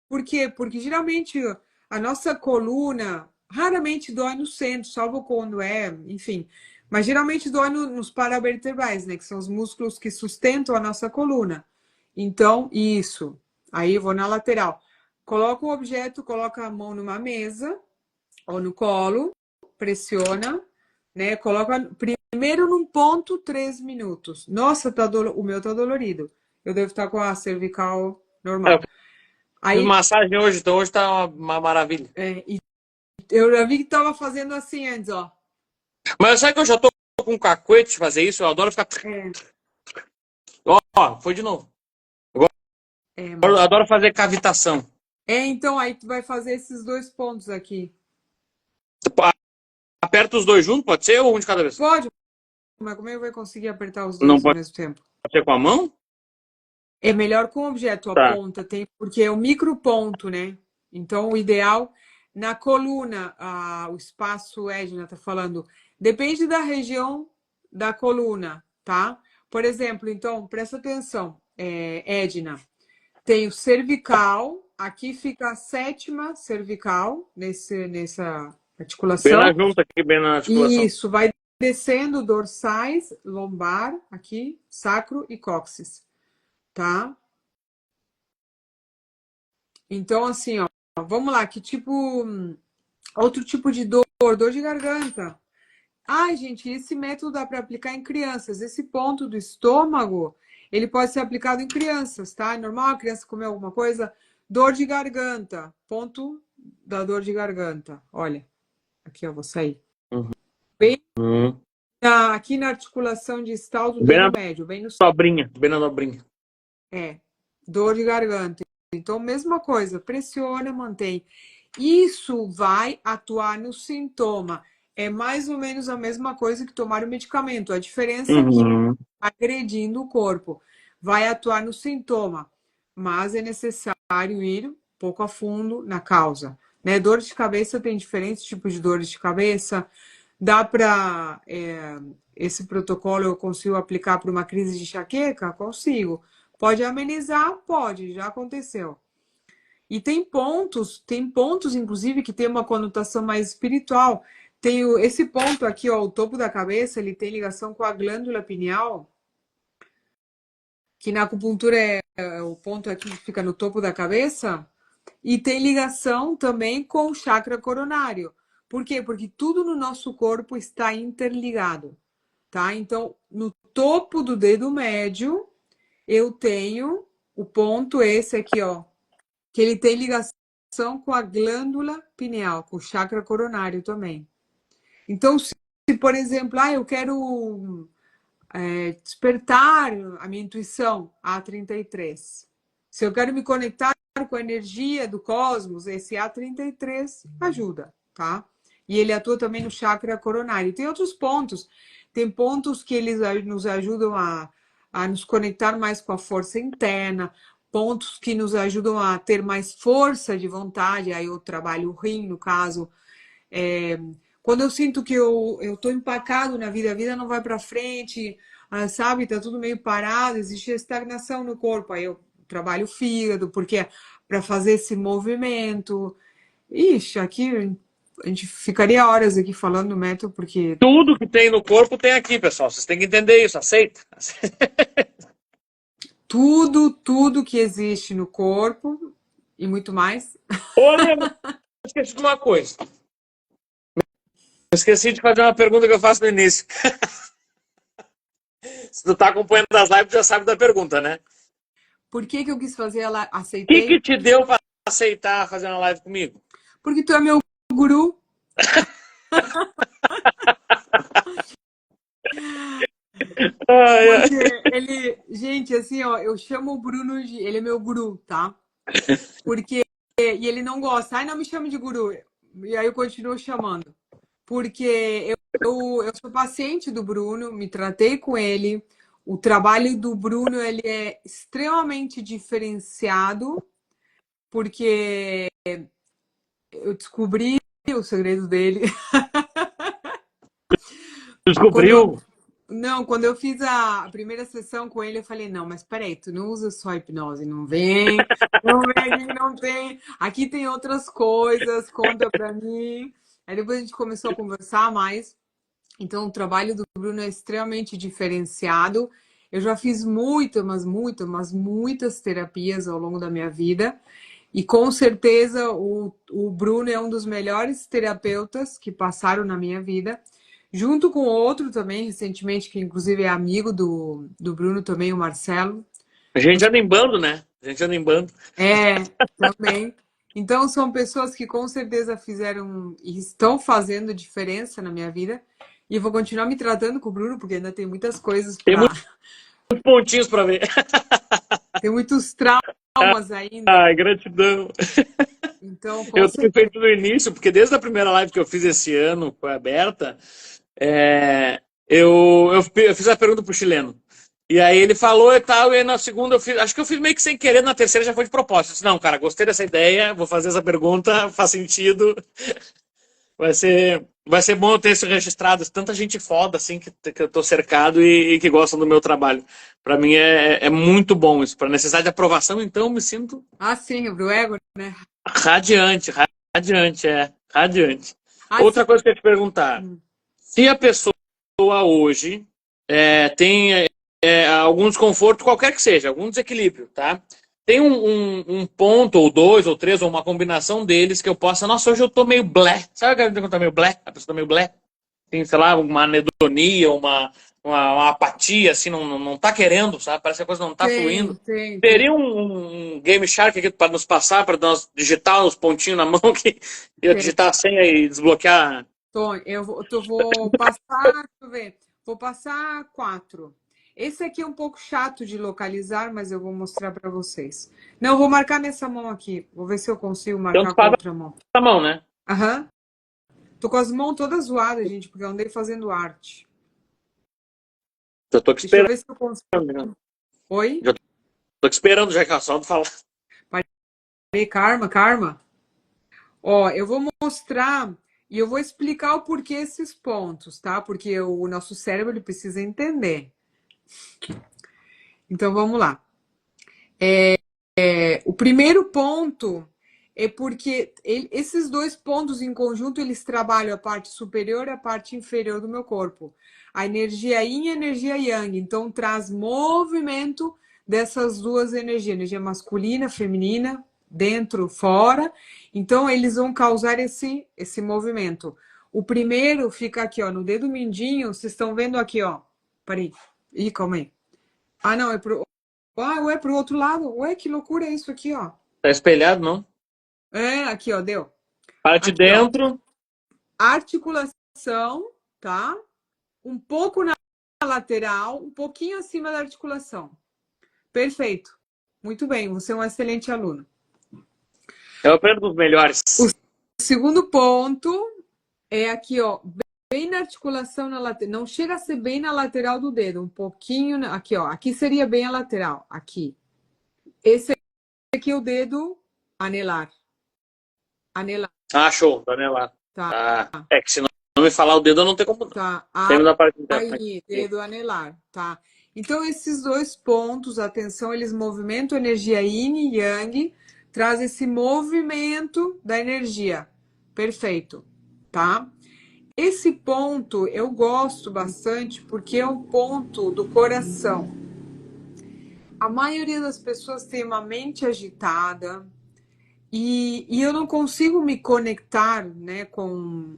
por quê? Porque geralmente a nossa coluna raramente dói no centro, salvo quando é, enfim. Mas geralmente dói nos paravertebrais, né? Que são os músculos que sustentam a nossa coluna. Então, isso. Aí eu vou na lateral. Coloca o objeto, coloca a mão numa mesa ou no colo, pressiona, né? Coloca primeiro num ponto 3 minutos. Nossa, o meu tá dolorido. Eu devo estar com a cervical Eu normal. fiz Aí, massagem hoje, então hoje tá uma maravilha. e eu já vi que tava fazendo assim antes, ó. Mas sabe que eu já tô com um cacuete de fazer isso? Eu adoro ficar. É, Ó, foi de novo. Eu mas. adoro fazer cavitação. Então aí tu vai fazer esses dois pontos aqui. Aperta os dois juntos, pode ser? Ou um de cada vez? Pode, mas como é que vai conseguir apertar os Não dois ao pode mesmo tempo? ser com a mão? É melhor com o objeto, a Tá. ponta, tem, porque é o microponto, né? Então, o ideal na coluna, o espaço Edna tá falando, depende da região da coluna, tá? Por exemplo, então, presta atenção, Edna, tem o cervical, aqui fica a sétima cervical, nessa Bem na articulação. junta aqui, bem na articulação. Isso, vai descendo dorsais, lombar, aqui, sacro e cóccix, tá? Então, assim, ó, vamos lá, que tipo, outro tipo de dor de garganta. Ai, gente, esse método dá para aplicar em crianças. Esse ponto do estômago, ele pode ser aplicado em crianças, tá? É normal a criança comer alguma coisa. Dor de garganta, ponto da dor de garganta. Olha, aqui, ó, vou sair. Uhum. Bem Uhum. aqui na articulação distal do Bem dedo na médio, bem no... dobrinha, bem na dobrinha. Dor de garganta. Então, mesma coisa, pressiona, mantém. Isso vai atuar no sintoma. É mais ou menos a mesma coisa que tomar o medicamento. A diferença é que Uhum. agredindo o corpo vai atuar no sintoma, mas é necessário ir pouco a fundo na causa. Né? Dor de cabeça tem diferentes tipos de dores de cabeça. Dá para esse protocolo eu consigo aplicar para uma crise de enxaqueca? Consigo. Pode amenizar? Pode, já aconteceu. E tem pontos, inclusive, que tem uma conotação mais espiritual. Tem esse ponto aqui, ó, o topo da cabeça, ele tem ligação com a glândula pineal, que na acupuntura é o ponto aqui que fica no topo da cabeça, e tem ligação também com o chakra coronário. Por quê? Porque tudo no nosso corpo está interligado, tá? Então, no topo do dedo médio, eu tenho o ponto esse aqui, ó, que ele tem ligação com a glândula pineal, com o chakra coronário também. Então, se por exemplo, eu quero despertar a minha intuição, A33. Se eu quero me conectar com a energia do cosmos, esse A33 ajuda, tá? E ele atua também no chakra coronário. Tem outros pontos. Tem pontos que eles nos ajudam a nos conectar mais com a força interna, pontos que nos ajudam a ter mais força de vontade. Aí eu trabalho o rim, no caso. Quando eu sinto que eu tô empacado na vida, a vida não vai para frente, sabe? Tá tudo meio parado, existe estagnação no corpo. Aí eu trabalho o fígado, porque é para fazer esse movimento. Ixi, aqui a gente ficaria horas aqui falando do método, porque Tudo que tem no corpo tem aqui, pessoal. Vocês têm que entender isso, aceita? tudo que existe no corpo e muito mais. Olha, esqueci de uma coisa. Esqueci de fazer uma pergunta que eu faço no início. Se tu tá acompanhando as lives, já sabe da pergunta, né? Por que eu quis fazer ela? O Aceitei? que te deu para aceitar fazer uma live comigo? Porque tu é meu guru. Porque ele, gente, assim, ó, eu chamo o Bruno de, ele é meu guru, tá? Porque, e ele não gosta, ai, não me chame de guru. E aí eu continuo chamando. Porque eu sou paciente do Bruno, me tratei com ele. O trabalho do Bruno, ele é extremamente diferenciado, porque eu descobri o segredo dele. Descobriu? Quando eu fiz a primeira sessão com ele, eu falei, não, mas peraí, tu não usa só hipnose, não vem aqui, não tem. Aqui tem outras coisas, conta pra mim. Aí depois a gente começou a conversar mais. Então, o trabalho do Bruno é extremamente diferenciado. Eu já fiz muitas terapias ao longo da minha vida. E com certeza o Bruno é um dos melhores terapeutas que passaram na minha vida. Junto com outro também, recentemente, que inclusive é amigo do Bruno também, o Marcelo. A gente anda em bando, né? A gente anda em bando. É, também. Então, são pessoas que com certeza fizeram e estão fazendo diferença na minha vida. E eu vou continuar me tratando com o Bruno, porque ainda tem muitas coisas Tem para. muitos pontinhos para ver. Tem muitos traumas ainda. Ai, gratidão. Então, com Eu tenho certeza. feito no início, porque desde a primeira live que eu fiz esse ano, foi aberta, eu fiz a pergunta pro chileno. E aí ele falou e tal, e aí na segunda eu fiz, acho que eu fiz meio que sem querer, na terceira já foi de propósito. Eu disse, não, cara, gostei dessa ideia, vou fazer essa pergunta, faz sentido. Vai ser bom eu ter isso registrado. Tanta gente foda, assim, que eu tô cercado e que gostam do meu trabalho. Pra mim é muito bom isso. Pra necessidade de aprovação, então, eu me sinto Ah, sim, o ego, né? radiante, radiante. Ah, sim. Outra coisa que eu ia te perguntar. Se a pessoa hoje tem algum desconforto, qualquer que seja, algum desequilíbrio, tá? Tem um ponto, ou dois, ou três, ou uma combinação deles que eu possa. Nossa, hoje eu tô meio blé. Sabe aquela que eu tô meio blé? A pessoa tá meio blé? Tem, sei lá, uma anedonia, uma apatia, assim, não tá querendo, sabe? Parece que a coisa não tá fluindo. Tem. Teria um Game Shark aqui para nos passar, para nós digitar os pontinhos na mão, que eu digitar a senha e desbloquear. Tony, vou passar, deixa eu ver, vou passar 4. Esse aqui é um pouco chato de localizar, mas eu vou mostrar para vocês. Não, eu vou marcar nessa mão aqui. Vou ver se eu consigo marcar Então, com a outra mão. na mão, né? Aham. Tô com as mãos todas zoadas, gente, porque eu andei fazendo arte. Eu tô Deixa eu esperando. ver se eu consigo. Oi? Tô esperando já que é só de falar. Parei, Karma. Ó, eu vou mostrar e eu vou explicar o porquê esses pontos, tá? Porque o nosso cérebro ele precisa entender. Então vamos lá. O primeiro ponto é porque esses dois pontos em conjunto eles trabalham a parte superior e a parte inferior do meu corpo. A energia yin e a energia yang. Então traz movimento dessas duas energias, energia masculina, feminina, dentro, fora. Então eles vão causar esse movimento. O primeiro fica aqui, ó, no dedo mindinho. Vocês estão vendo aqui, ó. Peraí. Ih, calma aí. Ah, não, é pro outro lado. Ué, que loucura é isso aqui, ó. Tá espelhado, não? É, aqui, ó, deu. Parte Aqui, dentro. ó. Articulação, tá? Um pouco na lateral, um pouquinho acima da articulação. Perfeito. Muito bem, você é um excelente aluno. Eu aprendo com os melhores. O segundo ponto é aqui, ó, bem na articulação na lateral. Não chega a ser bem na lateral do dedo, um pouquinho aqui, ó. Aqui seria bem a lateral, aqui. Esse aqui é o dedo anelar. Ah, show, do anelar. Tá. É que se não me falar o dedo, eu não tenho como. Tá. Tem da parte interna. Aí, dedo anelar, tá? Então, esses dois pontos, atenção, eles movimentam a energia yin e yang, traz esse movimento da energia. Perfeito. tá? Esse ponto eu gosto bastante porque é o ponto do coração. A maioria das pessoas tem uma mente agitada e eu não consigo me conectar, né, com...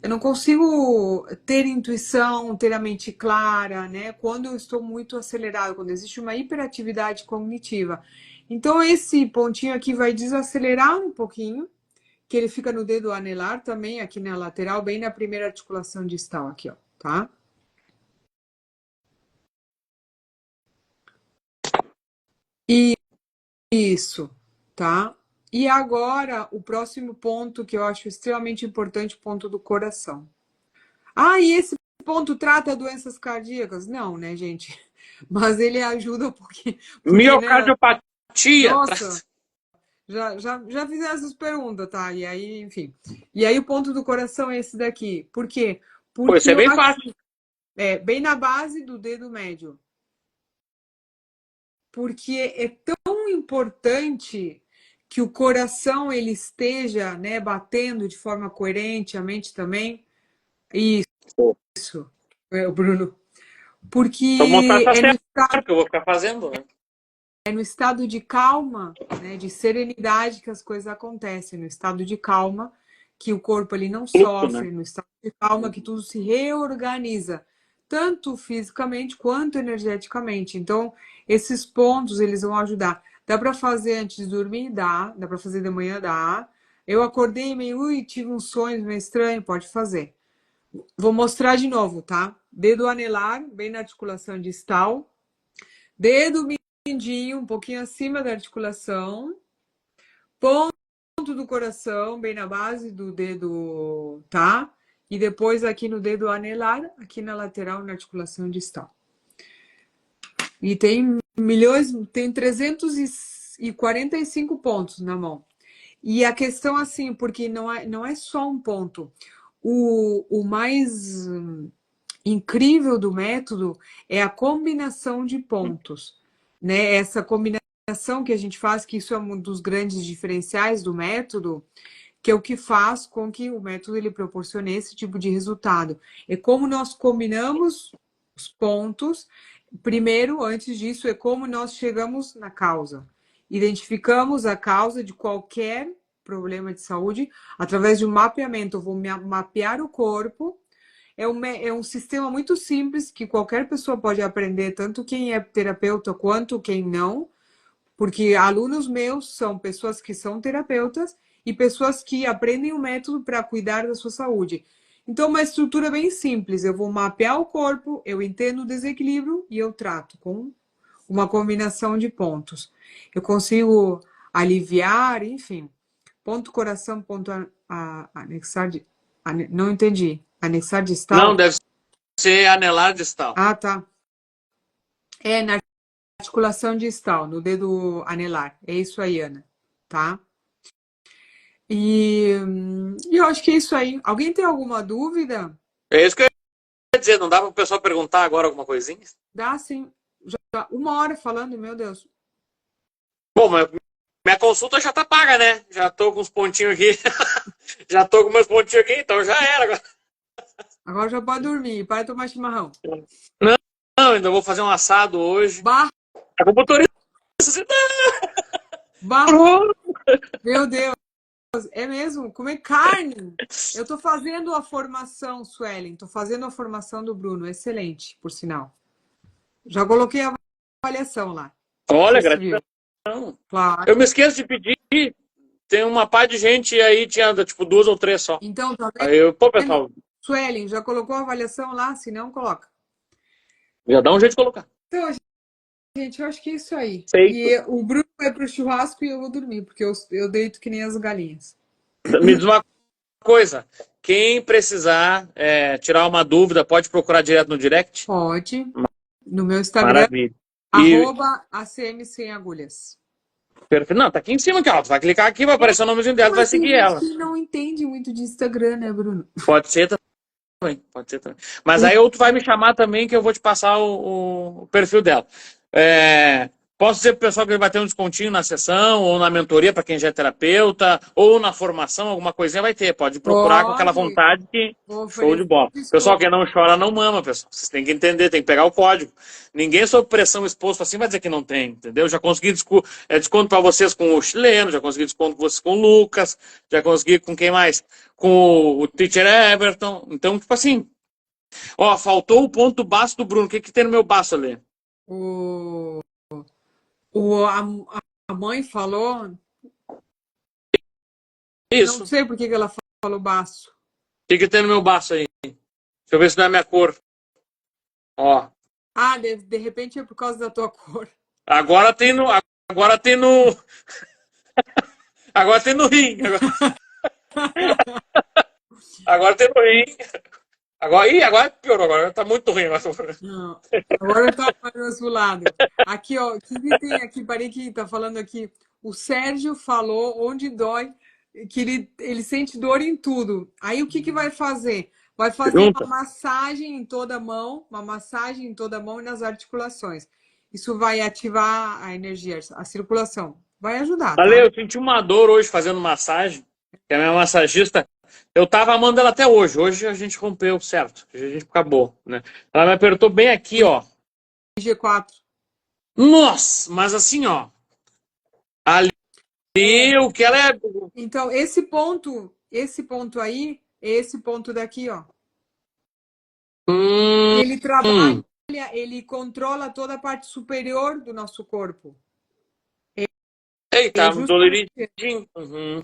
Eu não consigo ter intuição, ter a mente clara, né, quando eu estou muito acelerado, quando existe uma hiperatividade cognitiva. Então, esse pontinho aqui vai desacelerar um pouquinho, que ele fica no dedo anelar também, aqui na lateral, bem na primeira articulação distal aqui, ó, tá? Isso, tá? E agora, o próximo ponto que eu acho extremamente importante, o ponto do coração. Ah, e esse ponto trata doenças cardíacas? Não, né, gente? Mas ele ajuda porque né? Miocardiopatia. Nossa, já fizeram essas perguntas, tá? E aí, enfim. E aí o ponto do coração é esse daqui. Por quê? Pô, isso Porque é eu bem acho fácil. bem na base do dedo médio. Porque é tão importante que o coração ele esteja, né, batendo de forma coerente, a mente também. Isso, o Bruno. Então montar Porque tá certo, que eu vou ficar fazendo, né? é no estado de calma, né, de serenidade que as coisas acontecem, no estado de calma que o corpo ele não Fluxo, né? sofre, no estado de calma que tudo se reorganiza, tanto fisicamente quanto energeticamente. Então, esses pontos eles vão ajudar. Dá para fazer antes de dormir? Dá para fazer de manhã? Dá. Eu acordei meio, tive um sonho meio estranho, pode fazer. Vou mostrar de novo, tá? Dedo anelar, bem na articulação distal. Dedo mindinho, um pouquinho acima da articulação. Ponto do coração, bem na base do dedo, tá? E depois aqui no dedo anelar, aqui na lateral, na articulação distal. E tem milhões, tem 345 pontos na mão. E a questão, assim, porque não é só um ponto. O mais incrível do método é a combinação de pontos, né? Essa combinação que a gente faz, que isso é um dos grandes diferenciais do método, que é o que faz com que o método ele proporcione esse tipo de resultado. É como nós combinamos os pontos. Primeiro, antes disso, é como nós chegamos na causa. Identificamos a causa de qualquer problema de saúde através de um mapeamento. Eu vou mapear o corpo. É um sistema muito simples que qualquer pessoa pode aprender, tanto quem é terapeuta quanto quem não, porque alunos meus são pessoas que são terapeutas e pessoas que aprendem o método para cuidar da sua saúde. Então, uma estrutura bem simples. Eu vou mapear o corpo, eu entendo o desequilíbrio e eu trato com uma combinação de pontos. Eu consigo aliviar, enfim. Ponto coração, ponto anexar de... Não entendi. Anexar Não, distal? deve ser anelar distal. Ah, tá. É na articulação distal, no dedo anelar. É isso aí, Ana. Tá? E eu acho que é isso aí. Alguém tem alguma dúvida? É isso que eu ia dizer, não dá para o pessoal perguntar agora alguma coisinha? Dá sim. Já 1 hora falando, meu Deus. Bom, mas minha consulta já tá paga, né? Já tô com os pontinhos aqui. Já tô com meus pontinhos aqui, então já era. Agora. Agora já pode dormir, para de tomar chimarrão. Não, ainda vou fazer um assado hoje. Bah, Acupunturista. bah, meu Deus. É mesmo? Comer carne. Eu tô fazendo a formação, Suelen. Tô fazendo a formação do Bruno. Excelente, por sinal. Já coloquei a avaliação lá. Não Olha, sei se viu. gratidão. Claro. Eu me esqueço de pedir. Tem uma pá de gente aí, tinha tipo 2 ou 3 só. Então, tá Aí eu, pô, vendo? pessoal, Suelen, já colocou a avaliação lá? Se não, coloca. já dá um jeito de colocar. Então, gente, eu acho que é isso aí. Feito. E o Bruno vai pro churrasco e eu vou dormir, porque eu deito que nem as galinhas. Me diz uma coisa. Quem precisar tirar uma dúvida, pode procurar direto no direct? Pode. No meu Instagram, Maravilha. E, @acm sem agulhas. perfeito. Não, tá aqui em cima, aqui, ó. Tu vai clicar aqui, vai aparecer o nomezinho dela, tu vai Mas tem seguir gente ela. que não entende muito de Instagram, né, Bruno? Pode ser também, pode ser também. Mas aí ou tu vai me chamar também que eu vou te passar o perfil dela. Posso dizer pro pessoal que ele vai ter um descontinho na sessão, ou na mentoria para quem já é terapeuta, ou na formação, alguma coisinha vai ter. Pode procurar com aquela Pode, vontade que vou show de oferecer bola. Pessoal, desconto. quem não chora não mama, pessoal. Vocês têm que entender, tem que pegar o código. Ninguém sob pressão exposto assim vai dizer que não tem, entendeu? Já consegui desconto para vocês com o chileno, já consegui desconto com vocês com o Lucas, já consegui com quem mais? Com o Teacher Everton. Então, tipo assim, ó, faltou o ponto baço do Bruno. O que que tem no meu baço ali? O, a mãe falou, não Isso. O sei por que que ela falou baço. que que tem no meu baço aí? Deixa eu ver se não é minha cor. Ó, Ah, de repente é por causa da tua cor. agora tem no, agora tem no, agora tem no rim. Agora tem no rim. Agora piorou, agora tá muito ruim. Não, agora eu tava mais do lado. Aqui, ó, o que que tem aqui? Parei que tá falando aqui. O Sérgio falou onde dói, que ele sente dor em tudo. Aí o que que vai fazer? Vai fazer Pergunta. uma massagem em toda a mão, uma massagem em toda a mão e nas articulações. Isso vai ativar a energia, a circulação. Vai ajudar, Ale, tá? eu senti uma dor hoje fazendo massagem, que a minha massagista, eu tava amando ela até hoje. Hoje a gente rompeu, certo? Hoje a gente acabou, né? Ela me apertou bem aqui, ó. G4. Nossa, mas assim, ó. Ali, É, o que ela é. então, esse ponto aí, é esse ponto daqui, ó. Hum, Ele trabalha, hum. ele controla toda a parte superior do nosso corpo. Eita, É um justamente doloridinho. Uhum.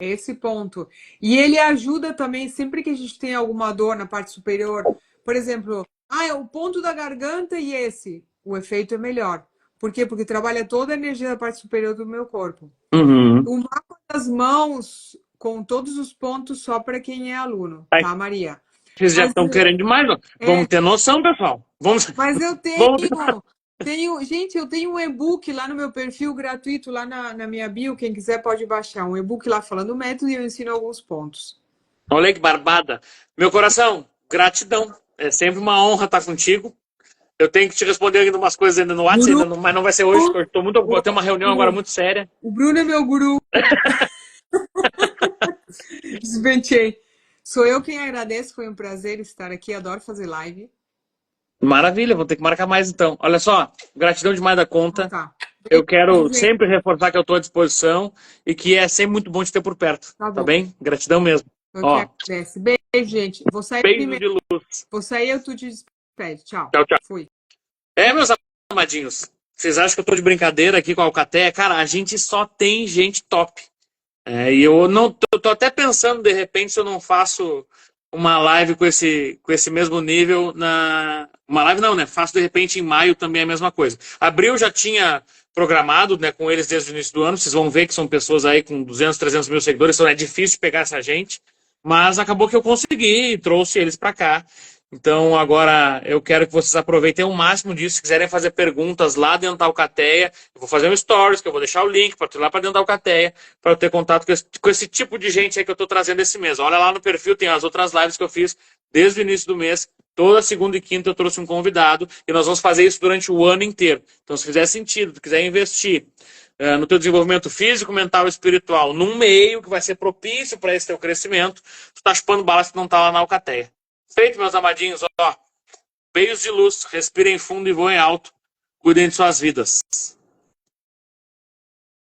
esse ponto. E ele ajuda também, sempre que a gente tem alguma dor na parte superior, por exemplo, é o ponto da garganta e esse, o efeito é melhor. Por quê? Porque trabalha toda a energia da parte superior do meu corpo. Uhum. O mapa das mãos, com todos os pontos, só para quem é aluno, Aí, tá, Maria? vocês já Mas, estão querendo demais, ó. Vamos ter noção, pessoal. mas eu Vamos. gente, eu tenho um e-book lá no meu perfil gratuito, lá na minha bio. Quem quiser pode baixar um e-book lá falando o método e eu ensino alguns pontos. Olha que barbada. Meu coração, gratidão. É sempre uma honra estar contigo. Eu tenho que te responder ainda umas coisas ainda no WhatsApp, Guru, mas não vai ser hoje, porque eu estou muito ocupado. Eu tenho uma reunião agora o, muito séria. o Bruno é meu guru. Desbenchei. Sou eu quem agradece, foi um prazer estar aqui, adoro fazer live. Maravilha, vou ter que marcar mais então. Olha só, gratidão demais da Então conta. tá. Eu quero Beijo, gente. sempre reforçar que eu estou à disposição e que é sempre muito bom te ter por perto, Tá tá bom. bem? Gratidão mesmo. Eu que Ó, agradeço. Beijo, gente. Vou sair beijo primeiro. de luz. Vou sair, eu tu te despede. Tchau. Tchau, tchau. Fui. É, meus amadinhos, vocês acham que eu tô de brincadeira aqui com a Alcateia? Cara, a gente só tem gente top. É, e eu não tô até pensando, de repente, se eu não faço uma live com esse mesmo nível na. Uma live não, né? Faço de repente em maio também a mesma coisa. Abril já tinha programado, né, com eles desde o início do ano. Vocês vão ver que são pessoas aí com 200, 300 mil seguidores, então é difícil pegar essa gente. Mas acabou que eu consegui e trouxe eles para cá. Então, agora eu quero que vocês aproveitem o máximo disso. Se quiserem fazer perguntas lá dentro da Alcateia, eu vou fazer um stories, que eu vou deixar o link para tu ir lá para dentro da Alcateia, para eu ter contato com esse tipo de gente aí que eu estou trazendo esse mês. Olha lá no perfil, tem as outras lives que eu fiz desde o início do mês. Toda segunda e quinta eu trouxe um convidado e nós vamos fazer isso durante o ano inteiro. Então, se fizer sentido, tu quiser investir no teu desenvolvimento físico, mental e espiritual, num meio que vai ser propício para esse teu crescimento, tu tá chupando bala se tu não tá lá na Alcateia. Feito, meus amadinhos, ó. Beijos de luz, respirem fundo e voem alto. Cuidem de suas vidas.